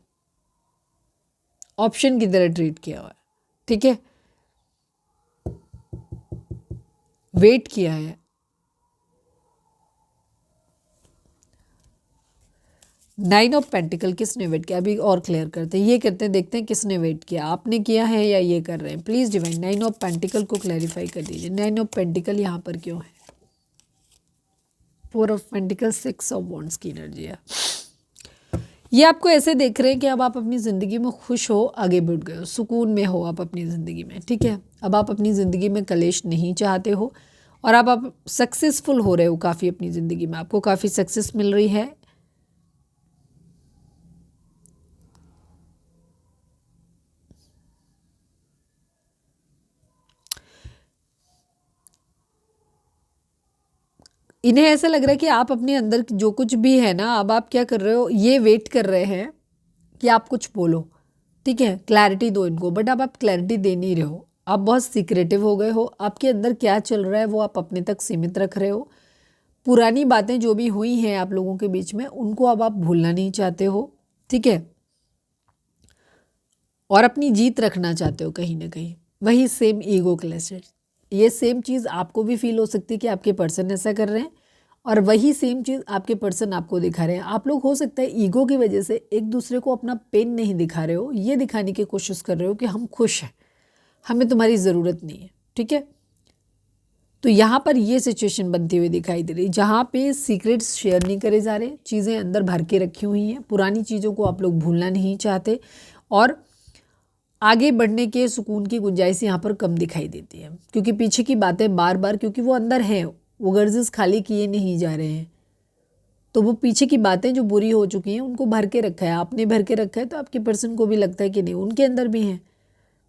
ऑप्शन की तरह ट्रीट किया हुआ है, ठीक है, वेट किया है। नाइन ऑफ पेंटिकल किसने वेट किया, अभी और क्लियर करते हैं, ये करते हैं, देखते हैं किसने वेट किया, आपने किया है या ये कर रहे हैं। Please divine nine of pentacle को क्लैरिफाई कर दीजिए, नाइन ऑफ पेंटिकल यहाँ पर क्यों है। 4 ऑफ पेंटिकल, 6 ऑफ वॉन्ड्स की एनर्जी है। ये आपको ऐसे देख रहे हैं कि अब आप अपनी ज़िंदगी में खुश हो, आगे बढ़ गए हो, सुकून में हो आप अपनी ज़िंदगी में, ठीक है। अब आप अपनी ज़िंदगी में कलेश नहीं चाहते हो और अब आप सक्सेसफुल हो रहे हो काफ़ी अपनी ज़िंदगी में, आपको काफ़ी सक्सेस मिल रही है। इन्हें ऐसा लग रहा है कि आप अपने अंदर जो कुछ भी है ना, अब आप क्या कर रहे हो, ये वेट कर रहे हैं कि आप कुछ बोलो, ठीक है, क्लैरिटी दो इनको, बट अब आप क्लैरिटी दे नहीं रहे हो, आप बहुत सीक्रेटिव हो गए हो। आपके अंदर क्या चल रहा है वो आप अपने तक सीमित रख रहे हो। पुरानी बातें जो भी हुई हैं आप लोगों के बीच में, उनको अब आप भूलना नहीं चाहते हो, ठीक है, और अपनी जीत रखना चाहते हो कहीं ना कहीं। वही सेम ईगो क्लैशेस, ये सेम चीज़ आपको भी फील हो सकती है कि आपके पर्सन ऐसा कर रहे हैं, और वही सेम चीज़ आपके पर्सन आपको दिखा रहे हैं। आप लोग हो सकता है ईगो की वजह से एक दूसरे को अपना पेन नहीं दिखा रहे हो, ये दिखाने की कोशिश कर रहे हो कि हम खुश हैं, हमें तुम्हारी ज़रूरत नहीं है, ठीक है। तो यहाँ पर ये सिचुएशन बनती हुई दिखाई दे रही, जहाँ पे सीक्रेट्स शेयर नहीं करे जा रहे, चीज़ें अंदर भर के रखी हुई हैं, पुरानी चीज़ों को आप लोग भूलना नहीं चाहते, और आगे बढ़ने के सुकून की गुंजाइश यहाँ पर कम दिखाई देती है, क्योंकि पीछे की बातें बार बार, क्योंकि वो अंदर हैं, वो गर्जेस खाली किए नहीं जा रहे हैं, तो वो पीछे की बातें जो बुरी हो चुकी हैं उनको भर के रखा है, आपने भर के रखा है, तो आपके पर्सन को भी लगता है कि नहीं उनके अंदर भी हैं,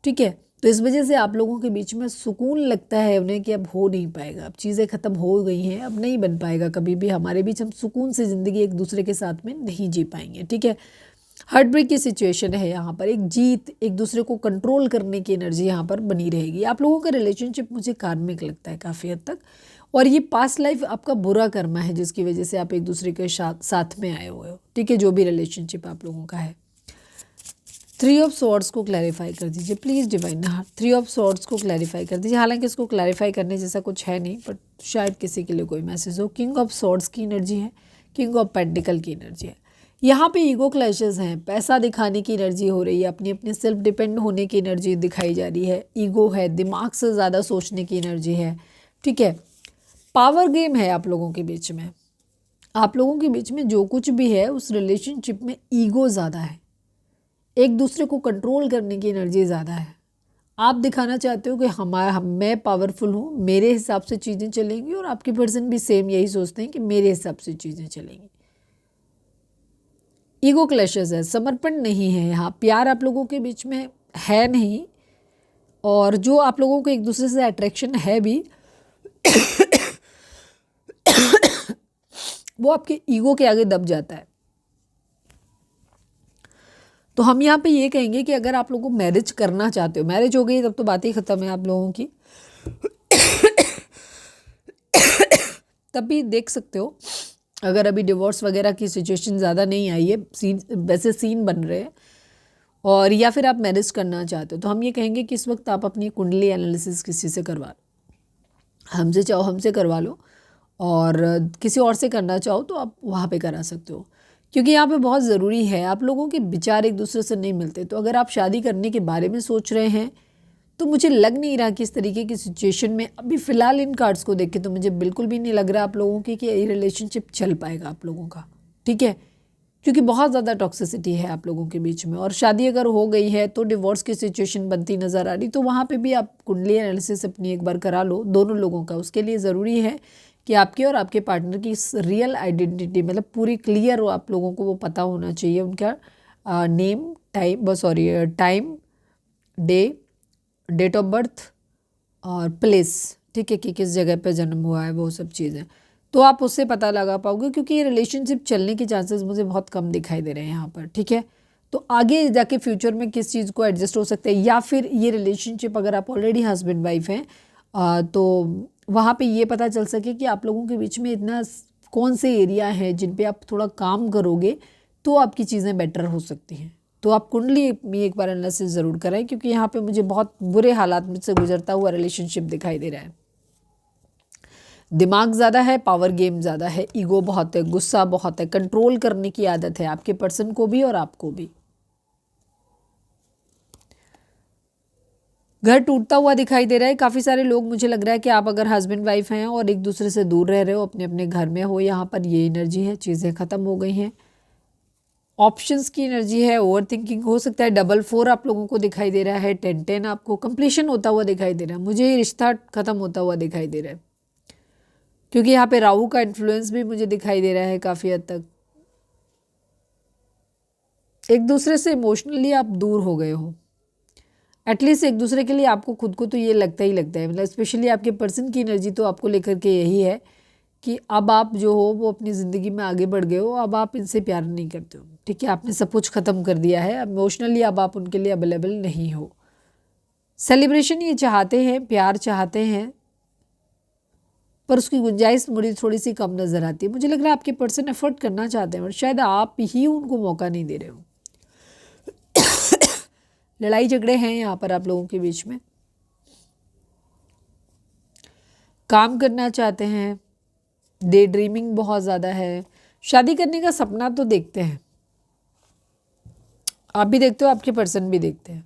ठीक है। तो इस वजह से आप लोगों के बीच में सुकून लगता है उन्हें कि अब हो नहीं पाएगा, अब चीज़ें ख़त्म हो गई हैं, अब नहीं बन पाएगा कभी भी हमारे बीच, हम सुकून से ज़िंदगी एक दूसरे के साथ में नहीं जी पाएंगे, ठीक है। हार्ट ब्रेक की सिचुएशन है यहाँ पर, एक जीत, एक दूसरे को कंट्रोल करने की एनर्जी यहाँ पर बनी रहेगी। आप लोगों का रिलेशनशिप मुझे कार्मिक लगता है काफ़ी हद तक, और ये पास्ट लाइफ आपका बुरा कर्मा है जिसकी वजह से आप एक दूसरे के साथ में आए हुए हो, ठीक है, जो भी रिलेशनशिप आप लोगों का है। 3 ऑफ सॉर्ड्स को क्लैरिफाई कर दीजिए प्लीज़ डिवाइन, 3 ऑफ सॉर्ड्स को क्लैरिफाई कर दीजिए। हालांकि इसको क्लैरिफाई करने जैसा कुछ है नहीं, बट शायद किसी के लिए कोई मैसेज हो। किंग ऑफ सॉर्ड्स की एनर्जी है, किंग ऑफ पेंटिकल की एनर्जी है। यहाँ पे ईगो क्लैशेस हैं, पैसा दिखाने की एनर्जी हो रही है, अपनी अपने सेल्फ डिपेंड होने की एनर्जी दिखाई जा रही है, ईगो है, दिमाग से ज़्यादा सोचने की एनर्जी है, ठीक है। पावर गेम है आप लोगों के बीच में, आप लोगों के बीच में जो कुछ भी है उस रिलेशनशिप में ईगो ज़्यादा है, एक दूसरे को कंट्रोल करने की एनर्जी ज़्यादा है। आप दिखाना चाहते हो कि मैं पावरफुल हूँ, मेरे हिसाब से चीज़ें चलेंगी, और आपके पर्सन भी सेम यही सोचते हैं कि मेरे हिसाब से चीज़ें चलेंगी। ईगो क्लैशेस है, समर्पण नहीं है यहाँ, प्यार आप लोगों के बीच में है नहीं, और जो आप लोगों को एक दूसरे से अट्रैक्शन है भी वो आपके ईगो के आगे दब जाता है। तो हम यहाँ पे ये कहेंगे कि अगर आप लोगों को मैरिज करना चाहते हो, मैरिज हो गई तब तो बात ही ख़त्म है आप लोगों की तब भी देख सकते हो, अगर अभी डिवोर्स वगैरह की सिचुएशन ज़्यादा नहीं आई है, वैसे सीन बन रहे हैं, और या फिर आप मैरिज करना चाहते हो, तो हम ये कहेंगे कि इस वक्त आप अपनी कुंडली एनालिसिस किसी से करवा लो, हमसे चाहो हमसे करवा लो, और किसी और से करना चाहो तो आप वहाँ पे करा सकते हो, क्योंकि यहाँ पे बहुत ज़रूरी है, आप लोगों के विचार एक दूसरे से नहीं मिलते। तो अगर आप शादी करने के बारे में सोच रहे हैं तो मुझे लग नहीं रहा कि इस तरीके की सिचुएशन में अभी फ़िलहाल इन कार्ड्स को देख के तो मुझे बिल्कुल भी नहीं लग रहा आप लोगों की कि ये रिलेशनशिप चल पाएगा आप लोगों का, ठीक है, क्योंकि बहुत ज़्यादा टॉक्सिसिटी है आप लोगों के बीच में। और शादी अगर हो गई है तो डिवोर्स की सिचुएशन बनती नज़र आ रही, तो वहाँ पे भी आप कुंडली एनालिसिस अपनी एक बार करा लो दोनों लोगों का। उसके लिए ज़रूरी है कि आपके और आपके पार्टनर की रियल आइडेंटिटी मतलब पूरी क्लियर हो, आप लोगों को वो पता होना चाहिए उनका name, time, day, date of birth और प्लेस, ठीक है, कि किस जगह पे जन्म हुआ है, वो सब चीज़ें तो आप उससे पता लगा पाओगे, क्योंकि ये रिलेशनशिप चलने के चांसेस मुझे बहुत कम दिखाई दे रहे हैं यहाँ पर, ठीक है। तो आगे जाके फ्यूचर में किस चीज़ को एडजस्ट हो सकता है, या फिर ये रिलेशनशिप अगर आप ऑलरेडी हस्बैंड वाइफ हैं तो वहाँ पे ये पता चल सके कि आप लोगों के बीच में इतना कौन से एरिया है जिन पे आप थोड़ा काम करोगे तो आपकी चीज़ें बेटर हो सकती हैं। तो आप कुंडली में एक बार एनालिसिस ज़रूर कराएं, क्योंकि यहाँ पे मुझे बहुत बुरे हालात में से गुजरता हुआ रिलेशनशिप दिखाई दे रहा है। दिमाग ज़्यादा है, पावर गेम ज़्यादा है, ईगो बहुत है, गुस्सा बहुत है, कंट्रोल करने की आदत है आपके पर्सन को भी और आपको भी। घर टूटता हुआ दिखाई दे रहा है। काफ़ी सारे लोग, मुझे लग रहा है कि आप अगर हस्बैंड वाइफ हैं और एक दूसरे से दूर रह रहे हो, अपने अपने घर में हो, यहाँ पर ये एनर्जी है, चीज़ें ख़त्म हो गई हैं। ऑप्शंस की एनर्जी है, ओवर थिंकिंग हो सकता है, 4 आप लोगों को दिखाई दे रहा है, 10 आपको कंप्लीशन होता हुआ दिखाई दे रहा है। मुझे ये रिश्ता ख़त्म होता हुआ दिखाई दे रहा है, क्योंकि यहाँ पे राहु का इन्फ्लुएंस भी मुझे दिखाई दे रहा है काफ़ी हद तक। एक दूसरे से इमोशनली आप दूर हो गए हो, एटलीस्ट एक दूसरे के लिए आपको खुद को तो ये लगता ही लगता है, मतलब स्पेशली आपके पर्सन की एनर्जी तो आपको लेकर के यही है कि अब आप जो हो वो अपनी ज़िंदगी में आगे बढ़ गए हो, अब आप इनसे प्यार नहीं करते हो, ठीक है, आपने सब कुछ ख़त्म कर दिया है, इमोशनली अब आप उनके लिए अवेलेबल नहीं हो। सेलिब्रेशन ये चाहते हैं, प्यार चाहते हैं, पर उसकी गुंजाइश मुझे थोड़ी सी कम नज़र आती है। मुझे लग रहा है आपके पर्सन एफर्ट करना चाहते हैं और शायद आप ही उनको मौका नहीं दे रहे हो। लड़ाई झगड़े हैं यहाँ पर आप लोगों के बीच में, काम करना चाहते हैं, डे ड्रीमिंग बहुत ज़्यादा है, शादी करने का सपना तो देखते हैं, आप भी देखते हो, आपके पर्सन भी देखते हैं,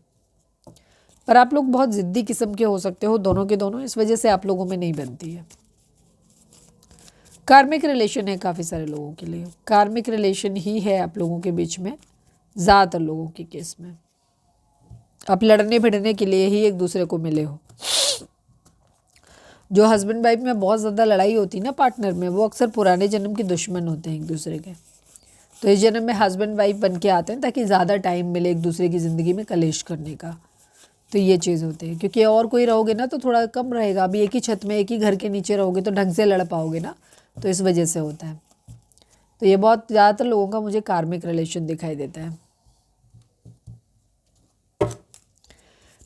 पर आप लोग बहुत ज़िद्दी किस्म के हो सकते हो दोनों के दोनों, इस वजह से आप लोगों में नहीं बनती है। कार्मिक रिलेशन है काफ़ी सारे लोगों के लिए, कार्मिक रिलेशन ही है आप लोगों के बीच में, ज़्यादातर लोगों के केस में आप लड़ने भिड़ने के लिए ही एक दूसरे को मिले हो। जो हस्बैंड वाइफ में बहुत ज़्यादा लड़ाई होती है ना पार्टनर में, वो अक्सर पुराने जन्म के दुश्मन होते हैं एक दूसरे के। तो इस जन्म में हस्बैंड वाइफ बन के आते हैं ताकि ज़्यादा टाइम मिले एक दूसरे की ज़िंदगी में कलेश करने का। तो ये चीज़ होती है, क्योंकि और कोई रहोगे ना तो थोड़ा कम रहेगा। अभी एक ही छत में एक ही घर के नीचे रहोगे तो ढंग से लड़ पाओगे ना, तो इस वजह से होता है। तो ये बहुत ज़्यादातर लोगों का मुझे कार्मिक रिलेशन दिखाई देता है।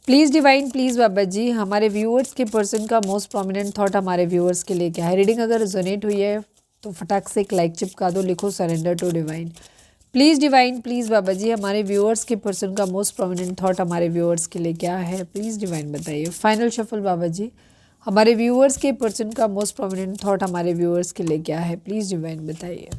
Please divine, please Baba ji, हमारे व्यूअर्स के पर्सन का मोस्ट प्रोमिनेंट थॉट हमारे व्यूअर्स के लिए क्या है। रीडिंग अगर रेजोनेट हुई है तो फटाक से एक लाइक चिपका दो, लिखो surrender to divine. Please divine, please Baba ji, हमारे व्यूअर्स के पर्सन का मोस्ट प्रोमिनेंट थॉट हमारे व्यूअर्स के लिए क्या है, प्लीज़ डिवाइन बताइए। फाइनल शफल बाबा जी, हमारे व्यूअर्स के पर्सन का मोस्ट प्रोमिनेंट थॉट हमारे व्यूअर्स के लिए क्या है, प्लीज़ डिवाइन बताइए।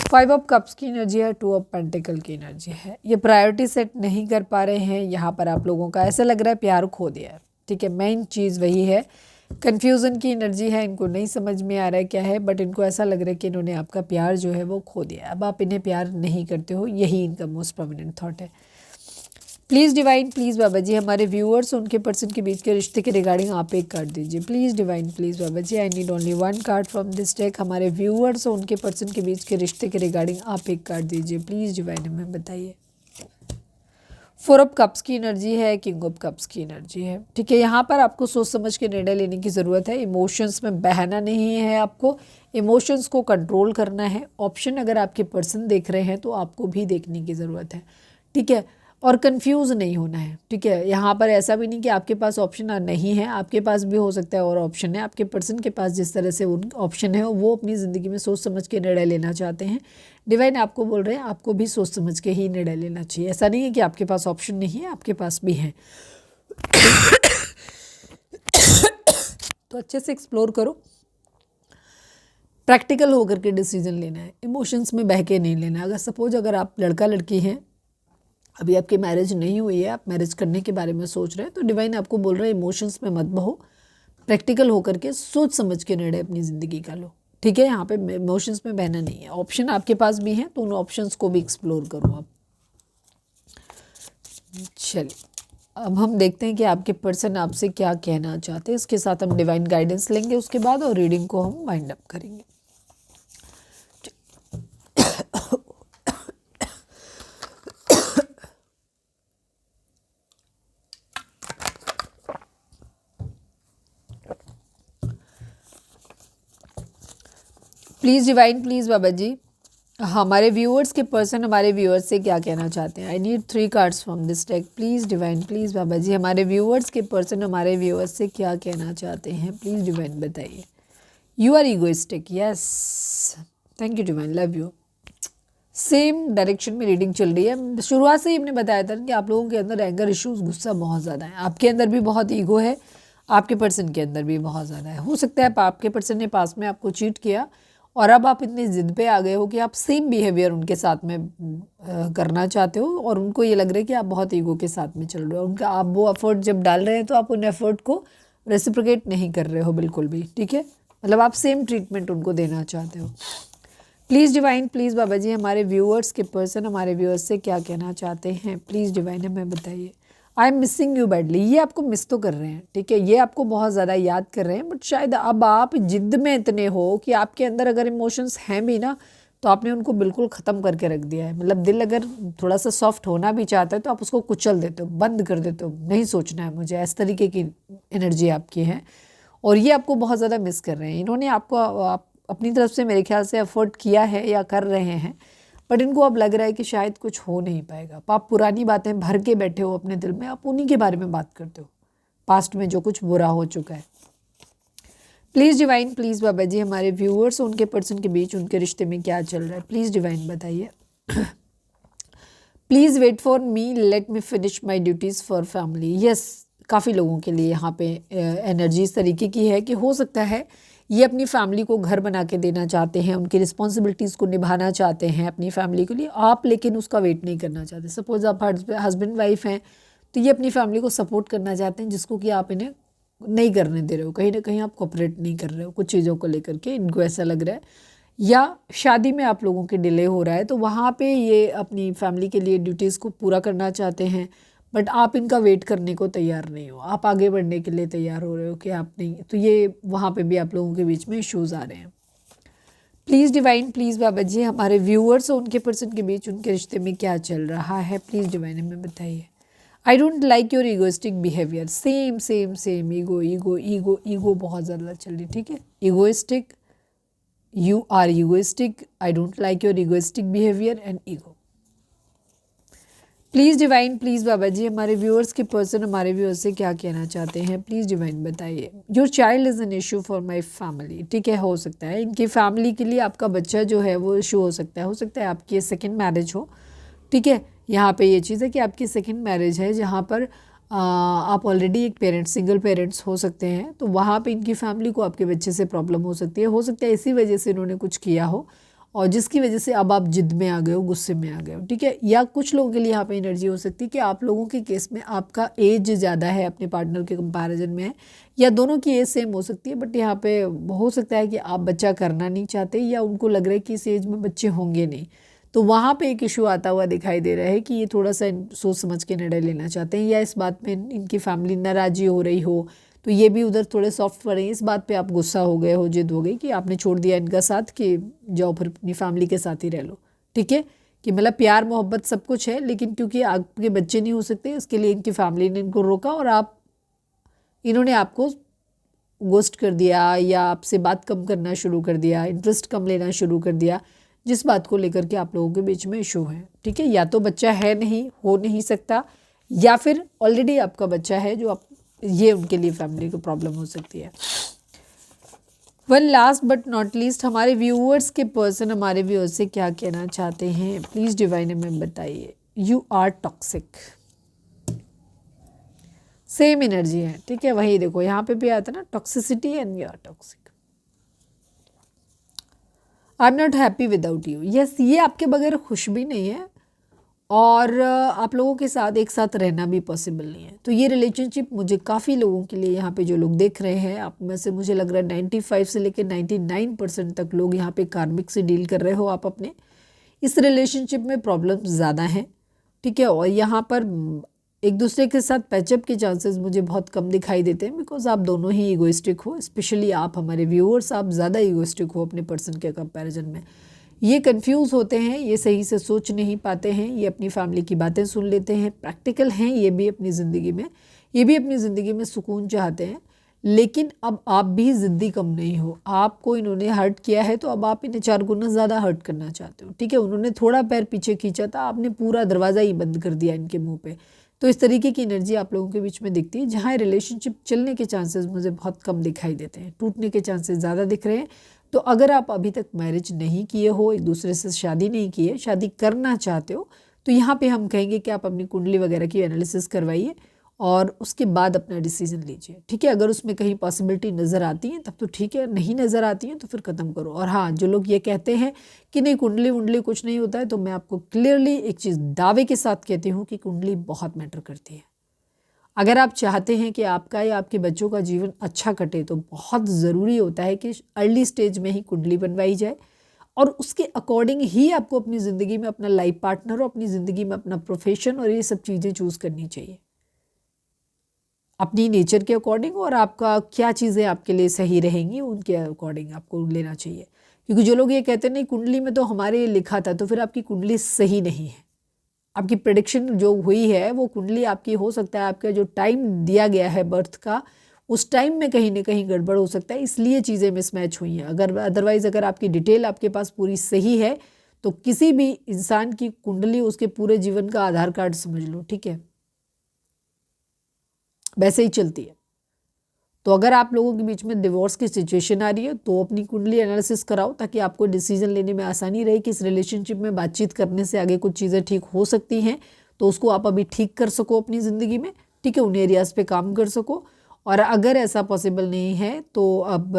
5 ऑफ कप्स की एनर्जी है, 2 ऑफ पेंटिकल की एनर्जी है। ये प्रायोरिटी सेट नहीं कर पा रहे हैं यहाँ पर आप लोगों का, ऐसा लग रहा है प्यार खो दिया है, ठीक है, मेन चीज़ वही है। कन्फ्यूज़न की एनर्जी है, इनको नहीं समझ में आ रहा है क्या है, बट इनको ऐसा लग रहा है कि इन्होंने आपका प्यार जो है वो खो दिया है, अब आप इन्हें प्यार नहीं करते हो, यही इनका मोस्ट प्रोमिनेंट थॉट है। Please divine, please Baba ji, हमारे व्यूअर्स उनके पर्सन के बीच के रिश्ते के रिगार्डिंग आप एक कार्ड दीजिए। Please divine, please Baba ji, I need only 1 card from this deck. हमारे व्यूअर्स और उनके पर्सन के बीच के रिश्ते के रिगार्डिंग आप एक कार्ड दीजिए। प्लीज़ डिवाइन हमें बताइए। 4 ऑफ कप्स की एनर्जी है, किंग ऑफ कप्स की एनर्जी है, ठीक है। यहाँ पर आपको सोच समझ के निर्णय लेने की ज़रूरत है, इमोशंस में बहना नहीं है, आपको इमोशंस को कंट्रोल करना है। ऑप्शन अगर आपके पर्सन देख रहे हैं तो आपको भी देखने की ज़रूरत है, ठीक है, और कंफ्यूज नहीं होना है, ठीक है। यहाँ पर ऐसा भी नहीं कि आपके पास ऑप्शन नहीं है, आपके पास भी हो सकता है और ऑप्शन है। आपके पर्सन के पास जिस तरह से उन ऑप्शन है वो अपनी ज़िंदगी में सोच समझ के निर्णय लेना चाहते हैं। डिवाइन आपको बोल रहे हैं आपको भी सोच समझ के ही निर्णय लेना चाहिए। ऐसा नहीं है कि आपके पास ऑप्शन नहीं है, आपके पास भी है। तो अच्छे से एक्सप्लोर करो, प्रैक्टिकल होकर के डिसीजन लेना है, इमोशंस में बह के नहीं लेना। अगर सपोज अगर आप लड़का लड़की हैं, अभी आपकी मैरिज नहीं हुई है, आप मैरिज करने के बारे में सोच रहे हैं, तो डिवाइन आपको बोल रहा है इमोशंस में मत बहो, प्रैक्टिकल होकर के सोच समझ के निर्णय अपनी ज़िंदगी का लो। ठीक है, यहाँ पे इमोशंस में बहना नहीं है। ऑप्शन आपके पास भी हैं तो उन ऑप्शंस को भी एक्सप्लोर करो आप। चलिए अब हम देखते हैं कि आपके पर्सन आपसे क्या कहना चाहते हैं। इसके साथ हम डिवाइन गाइडेंस लेंगे उसके बाद, और रीडिंग को हम वाइंड अप करेंगे। Please divine, please Baba ji, हमारे व्यूअर्स के पर्सन हमारे व्यूअर्स से क्या कहना चाहते हैं। I need 3 cards from this deck. Please divine, please Baba ji, हमारे व्यूअर्स के पर्सन हमारे व्यूअर्स से क्या कहना चाहते हैं। प्लीज़ डिवाइन बताइए। You are egoistic, yes, thank you divine, love you. Same direction में रीडिंग चल रही है। शुरुआत से ही हमने बताया था कि आप लोगों के अंदर एंगर इश्यूज, गुस्सा बहुत ज़्यादा है। आपके अंदर भी बहुत ईगो है, आपके पर्सन के अंदर भी बहुत ज़्यादा है। हो सकता है आपके पर्सन ने पास में आपको चीट किया और अब आप इतनी ज़िद पे आ गए हो कि आप सेम बिहेवियर उनके साथ में करना चाहते हो, और उनको ये लग रहा है कि आप बहुत ईगो के साथ में चल रहे हो। उनका आप वो एफर्ट जब डाल रहे हैं तो आप उन एफर्ट को रेसिप्रोकेट नहीं कर रहे हो बिल्कुल भी। ठीक है, मतलब आप सेम ट्रीटमेंट उनको देना चाहते हो। Please divine, please Baba ji, हमारे व्यूअर्स के पर्सन हमारे व्यूअर्स से क्या कहना चाहते हैं। प्लीज़ डिवाइन हमें बताइए। I am missing you badly, ये आपको मिस तो कर रहे हैं, ठीक है, ये आपको बहुत ज़्यादा याद कर रहे हैं, बट शायद अब आप जिद में इतने हो कि आपके अंदर अगर इमोशंस हैं भी ना, तो आपने उनको बिल्कुल ख़त्म करके रख दिया है। मतलब दिल अगर थोड़ा सा सॉफ्ट होना भी चाहता है तो आप उसको कुचल देते हो, बंद कर देते हो, नहीं सोचना है मुझे, इस तरीके की एनर्जी आपकी है। और ये आपको बहुत ज़्यादा मिस कर रहे हैं। इन्होंने आपको अपनी तरफ से मेरे ख्याल से एफर्ट किया है या कर रहे हैं, बट इनको अब लग रहा है कि शायद कुछ हो नहीं पाएगा। आप पुरानी बातें भर के बैठे हो अपने दिल में, आप उन्हीं के बारे में बात करते हो, पास्ट में जो कुछ बुरा हो चुका है। Please divine, please Baba ji, हमारे व्यूअर्स उनके पर्सन के बीच उनके रिश्ते में क्या चल रहा है। प्लीज़ डिवाइन बताइए। Please wait for me, let me finish my duties for family. Yes, काफ़ी लोगों के लिए यहाँ पे एनर्जी इस तरीके की है कि हो सकता है ये अपनी फैमिली को घर बना के देना चाहते हैं, उनकी रिस्पॉन्सिबिलिटीज़ को निभाना चाहते हैं अपनी फैमिली के लिए, आप लेकिन उसका वेट नहीं करना चाहते। सपोज़ आप हस्बैंड वाइफ हैं तो ये अपनी फैमिली को सपोर्ट करना चाहते हैं, जिसको कि आप इन्हें नहीं करने दे रहे हो। कहीं ना कहीं आप कोऑपरेट नहीं कर रहे हो कुछ चीज़ों को लेकर के, इनको ऐसा लग रहा है। या शादी में आप लोगों के डिले हो रहा है तो वहाँ पे ये अपनी फैमिली के लिए ड्यूटीज़ को पूरा करना चाहते हैं, बट आप इनका वेट करने को तैयार नहीं हो, आप आगे बढ़ने के लिए तैयार हो रहे हो कि आप नहीं। तो ये वहाँ पे भी आप लोगों के बीच में इश्यूज़ आ रहे हैं। Please divine, please Baba ji, हमारे व्यूअर्स और उनके पर्सन के बीच उनके रिश्ते में क्या चल रहा है। प्लीज़ डिवाइन हमें बताइए। I don't like your egoistic behaviour. Same same same, ego ego ego ego बहुत ज़्यादा चल रही। ठीक है, egoistic, you are egoistic, I don't like your egoistic behaviour and ego. Please divine, please Baba ji, हमारे व्यूअर्स के पर्सन हमारे व्यूअर्स से क्या कहना चाहते हैं। प्लीज़ डिवाइन बताइए। Your child is an issue for my family. ठीक है, हो सकता है इनकी फैमिली के लिए आपका बच्चा जो है वो इशू हो सकता है। हो सकता है आपकी सेकंड मैरिज हो। ठीक है, यहाँ पे ये चीज़ है कि आपकी सेकंड मैरिज है जहाँ पर आप ऑलरेडी एक पेरेंट्स, सिंगल पेरेंट्स हो सकते हैं, तो वहाँ पे इनकी फैमिली को आपके बच्चे से प्रॉब्लम हो सकती है। हो सकता है इसी वजह से इन्होंने कुछ किया हो और जिसकी वजह से अब आप जिद में आ गए हो, गुस्से में आ गए हो। ठीक है, या कुछ लोगों के लिए यहाँ पे एनर्जी हो सकती है कि आप लोगों के केस में आपका एज ज़्यादा है अपने पार्टनर के कंपैरिजन में है, या दोनों की एज सेम हो सकती है, बट यहाँ पे हो सकता है कि आप बच्चा करना नहीं चाहते या उनको लग रहा है कि इस एज में बच्चे होंगे नहीं। तो वहाँ पे एक इशू आता हुआ दिखाई दे रहा है कि ये थोड़ा सा सोच समझ के निर्णय लेना चाहते हैं, या इस बात में इनकी फैमिली नाराज़ी हो रही हो तो ये भी उधर थोड़े सॉफ्ट पड़े। इस बात पे आप गुस्सा हो गए हो, जिद हो गई कि आपने छोड़ दिया इनका साथ कि जाओ फिर अपनी फैमिली के साथ ही रह लो। ठीक है, कि मतलब प्यार मोहब्बत सब कुछ है, लेकिन क्योंकि आपके बच्चे नहीं हो सकते इसके लिए इनकी फैमिली ने इनको रोका और इन्होंने आपको गोस्ट कर दिया या आपसे बात कम करना शुरू कर दिया, इंटरेस्ट कम लेना शुरू कर दिया, जिस बात को लेकर के आप लोगों के बीच में इशू है। ठीक है, या तो बच्चा है नहीं, हो नहीं सकता, या फिर ऑलरेडी आपका बच्चा है जो आप, ये उनके लिए फैमिली को प्रॉब्लम हो सकती है। One last but not least, हमारे व्यूअर्स के पर्सन हमारे व्यूअर्स से क्या कहना चाहते हैं। प्लीज़ डिवाइन हमें बताइए। You are toxic. Same energy है। ठीक है, वही देखो यहाँ पे भी आता है ना, toxicity and you are toxic. I am not happy without you. Yes, ये आपके बगैर खुश भी नहीं है और आप लोगों के साथ एक साथ रहना भी पॉसिबल नहीं है। तो ये रिलेशनशिप मुझे काफ़ी लोगों के लिए, यहाँ पे जो लोग देख रहे हैं आप में से, मुझे लग रहा है 95 से लेकर 99% तक लोग यहाँ पे कार्मिक से डील कर रहे हो आप अपने। इस रिलेशनशिप में प्रॉब्लम ज़्यादा हैं, ठीक है। और यहाँ पर एक दूसरे के साथ पैचअप के चांसेस मुझे बहुत कम दिखाई देते हैं, बिकॉज आप दोनों ही ईगोइस्टिक हो। स्पेशली आप, हमारे व्यूअर्स, आप ज़्यादा ईगोइस्टिक हो अपने पर्सन के कंपैरिजन में। ये कंफ्यूज होते हैं, ये सही से सोच नहीं पाते हैं, ये अपनी फैमिली की बातें सुन लेते हैं, प्रैक्टिकल हैं ये भी अपनी ज़िंदगी में, ये भी अपनी ज़िंदगी में सुकून चाहते हैं। लेकिन अब आप भी ज़िद्दी कम नहीं हो। आपको इन्होंने हर्ट किया है तो अब आप इन्हें 4 गुना ज़्यादा हर्ट करना चाहते हो, ठीक है। उन्होंने थोड़ा पैर पीछे खींचा था, आपने पूरा दरवाज़ा ही बंद कर दिया इनके मुंह पे। तो इस तरीके की एनर्जी आप लोगों के बीच में दिखती है, जहाँ रिलेशनशिप चलने के चांसेस मुझे बहुत कम दिखाई देते हैं, टूटने के चांसेस ज़्यादा दिख रहे हैं। तो अगर आप अभी तक मैरिज नहीं किए हो, एक दूसरे से शादी नहीं की है, शादी करना चाहते हो, तो यहाँ पे हम कहेंगे कि आप अपनी कुंडली वगैरह की एनालिसिस करवाइए और उसके बाद अपना डिसीजन लीजिए, ठीक है। अगर उसमें कहीं पॉसिबिलिटी नज़र आती है तब तो ठीक है, नहीं नज़र आती है तो फिर ख़त्म करो। और हाँ, जो लोग ये कहते हैं कि नहीं कुंडली वुंडली कुछ नहीं होता है, तो मैं आपको क्लियरली एक चीज़ दावे के साथ कहती हूँ कि कुंडली बहुत मैटर करती है। अगर आप चाहते हैं कि आपका या आपके बच्चों का जीवन अच्छा कटे, तो बहुत ज़रूरी होता है कि अर्ली स्टेज में ही कुंडली बनवाई जाए और उसके अकॉर्डिंग ही आपको अपनी ज़िंदगी में अपना लाइफ पार्टनर और अपनी ज़िंदगी में अपना प्रोफेशन और ये सब चीज़ें चूज़ करनी चाहिए अपनी नेचर के अकॉर्डिंग। और आपका क्या चीज़ें आपके लिए सही रहेंगी उनके अकॉर्डिंग आपको लेना चाहिए। क्योंकि जो लोग ये कहते हैं नहीं कुंडली में तो हमारे लिखा था, तो फिर आपकी कुंडली सही नहीं है। आपकी प्रेडिक्शन जो हुई है वो कुंडली आपकी, हो सकता है आपका जो टाइम दिया गया है बर्थ का, उस टाइम में कहीं ना कहीं गड़बड़ हो सकता है, इसलिए चीज़ें मिसमैच हुई हैं। अगर अदरवाइज़ अगर आपकी डिटेल आपके पास पूरी सही है तो किसी भी इंसान की कुंडली उसके पूरे जीवन का आधार कार्ड समझ लो, ठीक है, वैसे ही चलती है। तो अगर आप लोगों के बीच में डिवोर्स की सिचुएशन आ रही है तो अपनी कुंडली एनालिसिस कराओ, ताकि आपको डिसीजन लेने में आसानी रहे कि इस रिलेशनशिप में बातचीत करने से आगे कुछ चीज़ें ठीक हो सकती हैं, तो उसको आप अभी ठीक कर सको अपनी ज़िंदगी में, ठीक है, उन एरियाज़ पे काम कर सको। और अगर ऐसा पॉसिबल नहीं है तो अब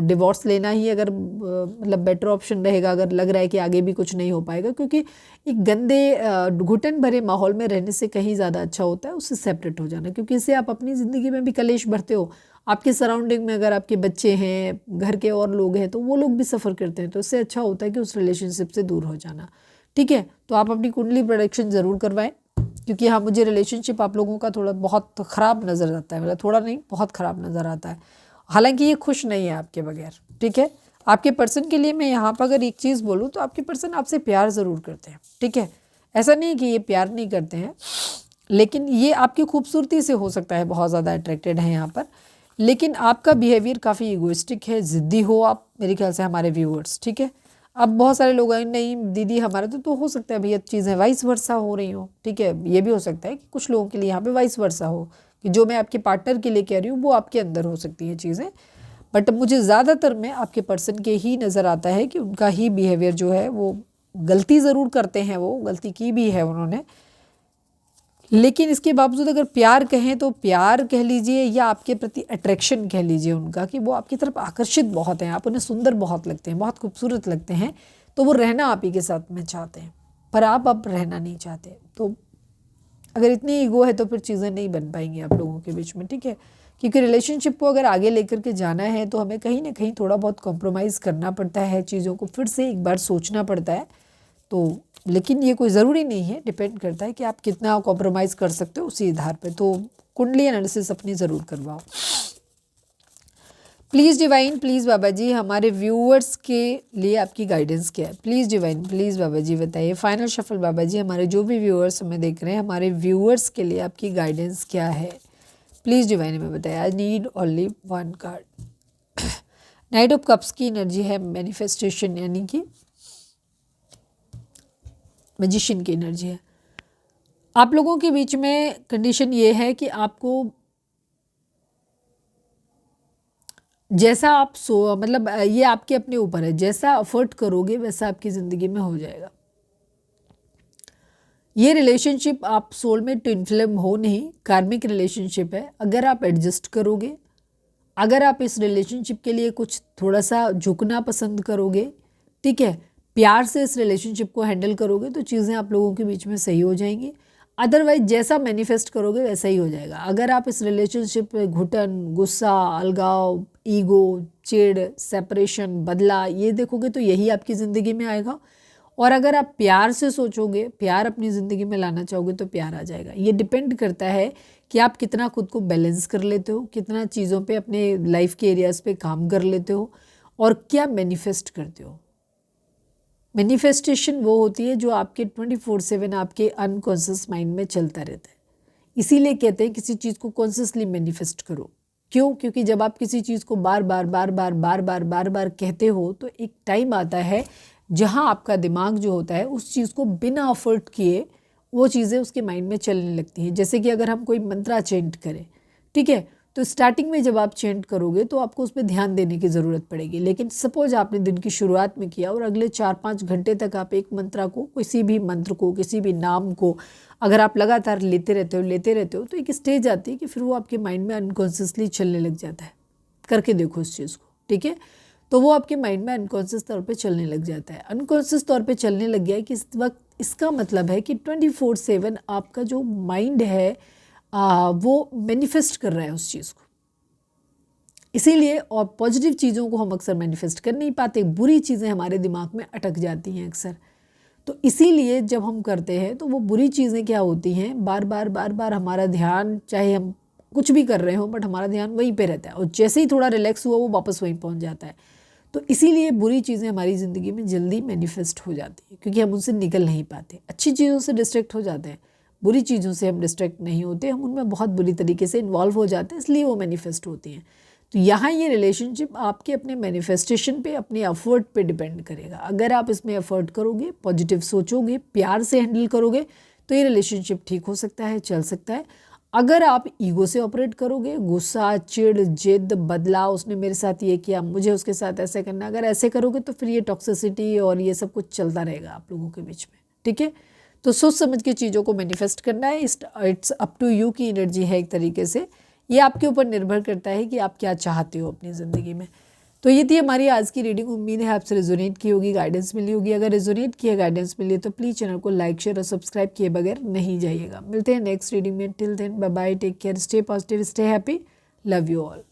डिवोर्स लेना ही अगर मतलब बेटर ऑप्शन रहेगा, अगर लग रहा है कि आगे भी कुछ नहीं हो पाएगा। क्योंकि एक गंदे घुटन भरे माहौल में रहने से कहीं ज़्यादा अच्छा होता है उससे सेपरेट हो जाना, क्योंकि इससे आप अपनी ज़िंदगी में भी कलेश भरते हो। आपके सराउंडिंग में अगर आपके बच्चे हैं, घर के और लोग हैं, तो वो लोग भी सफ़र करते हैं। तो इससे अच्छा होता है कि उस रिलेशनशिप से दूर हो जाना, ठीक है। तो आप अपनी कुंडली प्रोडक्शन ज़रूर करवाएं, क्योंकि हाँ मुझे रिलेशनशिप आप लोगों का थोड़ा बहुत ख़राब नज़र आता है, मतलब थोड़ा नहीं बहुत ख़राब नज़र आता है। हालांकि ये खुश नहीं है आपके बगैर, ठीक है। आपके पर्सन के लिए मैं यहाँ पर अगर एक चीज़ बोलूँ तो आपके पर्सन आपसे प्यार ज़रूर करते हैं, ठीक है। ऐसा नहीं कि ये प्यार नहीं करते हैं, लेकिन ये आपकी खूबसूरती से हो सकता है बहुत ज़्यादा अट्रैक्टेड हैं यहाँ पर। लेकिन आपका बिहेवियर काफ़ी इगोइस्टिक है, ज़िद्दी हो आप, मेरे ख्याल से हमारे व्यूअर्स, ठीक है। अब बहुत सारे लोग हैं नहीं दीदी हमारा तो हो सकता है भैया चीज़ें वाइस वर्सा हो रही हो, ठीक है। ये भी हो सकता है कि कुछ लोगों के लिए यहाँ पे वाइस वर्सा हो, कि जो मैं आपके पार्टनर के लिए कह रही हूँ वो आपके अंदर हो सकती हैं चीज़ें। बट मुझे ज़्यादातर में आपके पर्सन के ही नज़र आता है कि उनका ही बिहेवियर जो है वो गलती ज़रूर करते हैं, वो गलती की भी है उन्होंने, लेकिन इसके बावजूद अगर प्यार कहें तो प्यार कह लीजिए या आपके प्रति अट्रैक्शन कह लीजिए उनका, कि वो आपकी तरफ आकर्षित बहुत हैं, आप उन्हें सुंदर बहुत लगते हैं, बहुत खूबसूरत लगते हैं, तो वो रहना आप ही के साथ में चाहते हैं, पर आप अब रहना नहीं चाहते। तो अगर इतनी ईगो है तो फिर चीज़ें नहीं बन पाएंगी आप लोगों के बीच में, ठीक है। क्योंकि रिलेशनशिप को अगर आगे लेकर के जाना है तो हमें कहीं ना कहीं थोड़ा बहुत कॉम्प्रोमाइज़ करना पड़ता है, चीज़ों को फिर से एक बार सोचना पड़ता है। तो लेकिन ये कोई ज़रूरी नहीं है, डिपेंड करता है कि आप कितना कॉम्प्रोमाइज़ कर सकते हो उसी आधार पे। तो कुंडली एनालिसिस अपनी ज़रूर करवाओ please divine, please Baba ji हमारे व्यूअर्स के लिए आपकी गाइडेंस क्या है। प्लीज़ डिवाइन, प्लीज़ बाबा जी बताइए। फाइनल शफल बाबा जी, हमारे जो भी व्यूअर्स हमें देख रहे हैं, हमारे व्यूअर्स के लिए आपकी गाइडेंस क्या है, प्लीज़ डिवाइन हमें बताइए। आई need only one card. Night of cups की एनर्जी है मैनिफेस्टेशन, यानी कि मैजिशियन की एनर्जी है। आप लोगों के बीच में कंडीशन ये है कि आपको जैसा आप मतलब ये आपके अपने ऊपर है, जैसा एफर्ट करोगे वैसा आपकी ज़िंदगी में हो जाएगा। ये रिलेशनशिप आप सोलमेट ट्विन फ्लेम हो नहीं, कार्मिक रिलेशनशिप है। अगर आप एडजस्ट करोगे, अगर आप इस रिलेशनशिप के लिए कुछ थोड़ा सा झुकना पसंद करोगे, ठीक है, प्यार से इस रिलेशनशिप को हैंडल करोगे तो चीज़ें आप लोगों के बीच में सही हो जाएंगी। अदरवाइज जैसा मैनिफेस्ट करोगे वैसा ही हो जाएगा। अगर आप इस रिलेशनशिप में घुटन, गुस्सा, अलगाव, ईगो, चिढ़, सेपरेशन, बदला ये देखोगे तो यही आपकी ज़िंदगी में आएगा। और अगर आप प्यार से सोचोगे, प्यार अपनी ज़िंदगी में लाना चाहोगे तो प्यार आ जाएगा। ये डिपेंड करता है कि आप कितना खुद को बैलेंस कर लेते हो, कितना चीज़ों पे अपने लाइफ के एरियाज़ पे काम कर लेते हो और क्या मैनिफेस्ट करते हो। मैनिफेस्टेशन वो होती है जो आपके 24/7 आपके अनकॉन्शियस माइंड में चलता रहता है। इसीलिए कहते हैं किसी चीज़ को कॉन्शियसली मैनिफेस्ट करो। क्यों? क्योंकि जब आप किसी चीज़ को बार बार बार बार बार बार बार बार कहते हो तो एक टाइम आता है जहाँ आपका दिमाग जो होता है उस चीज़ को बिना एफर्ट किए वो चीज़ें उसके माइंड में चलने लगती हैं। जैसे कि अगर हम कोई मंत्रा चेंट करें, ठीक है, तो स्टार्टिंग में जब आप चेंट करोगे तो आपको उस पर ध्यान देने की ज़रूरत पड़ेगी। लेकिन सपोज आपने दिन की शुरुआत में किया और अगले 4-5 घंटे तक आप एक मंत्रा को, किसी भी मंत्र को, किसी भी नाम को अगर आप लगातार लेते रहते हो तो एक स्टेज आती है कि फिर वो आपके माइंड में अनकॉन्शियसली चलने लग जाता है। करके देखो इस चीज़ को, ठीक है। तो वो आपके माइंड में अनकॉन्शियस तौर पे चलने लग जाता है। अनकॉन्शियस तौर पे चलने लग गया है कि इस वक्त इसका मतलब है कि 24/7 आपका जो माइंड है वो मैनिफेस्ट कर रहा है उस चीज़ को। इसीलिए और पॉजिटिव चीज़ों को हम अक्सर मैनिफेस्ट कर नहीं पाते, बुरी चीज़ें हमारे दिमाग में अटक जाती हैं अक्सर। तो इसीलिए जब हम करते हैं तो वो बुरी चीज़ें क्या होती हैं, बार बार बार बार हमारा ध्यान, चाहे हम कुछ भी कर रहे हो बट हमारा ध्यान वहीं पे रहता है और जैसे ही थोड़ा रिलैक्स हुआ वो वापस वहीं पहुंच जाता है। तो इसीलिए बुरी चीज़ें हमारी ज़िंदगी में जल्दी मैनिफेस्ट हो जाती है क्योंकि हम उनसे निकल नहीं पाते। अच्छी चीज़ों से डिस्ट्रैक्ट हो जाते हैं, बुरी चीज़ों से हम डिस्ट्रैक्ट नहीं होते, हम उनमें बहुत बुरी तरीके से इन्वॉल्व हो जाते हैं, इसलिए वो मैनिफेस्ट होती हैं। तो यहाँ ये रिलेशनशिप आपके अपने मैनिफेस्टेशन पे, अपने एफर्ट पे डिपेंड करेगा। अगर आप इसमें एफर्ट करोगे, पॉजिटिव सोचोगे, प्यार से हैंडल करोगे तो ये रिलेशनशिप ठीक हो सकता है, चल सकता है। अगर आप ईगो से ऑपरेट करोगे, गुस्सा, चिढ़, जिद, बदला, उसने मेरे साथ ये किया, मुझे उसके साथ ऐसे करना, अगर ऐसे करोगे तो फिर ये टॉक्सिसिटी और ये सब कुछ चलता रहेगा आप लोगों के बीच में, ठीक है। तो सोच समझ के चीज़ों को मैनिफेस्ट करना है। इट्स अप टू यू की एनर्जी है एक तरीके से। ये आपके ऊपर निर्भर करता है कि आप क्या चाहते हो अपनी ज़िंदगी में। तो ये थी हमारी आज की रीडिंग। उम्मीद है आपसे रेजोनेट की होगी, गाइडेंस मिली होगी। अगर रेजोनेट किया, गाइडेंस मिली तो प्लीज़ चैनल को लाइक, शेयर और सब्सक्राइब किए बगैर नहीं जाइएगा। मिलते हैं नेक्स्ट रीडिंग में। Till then bye bye, take care, stay positive, stay happy, love you all.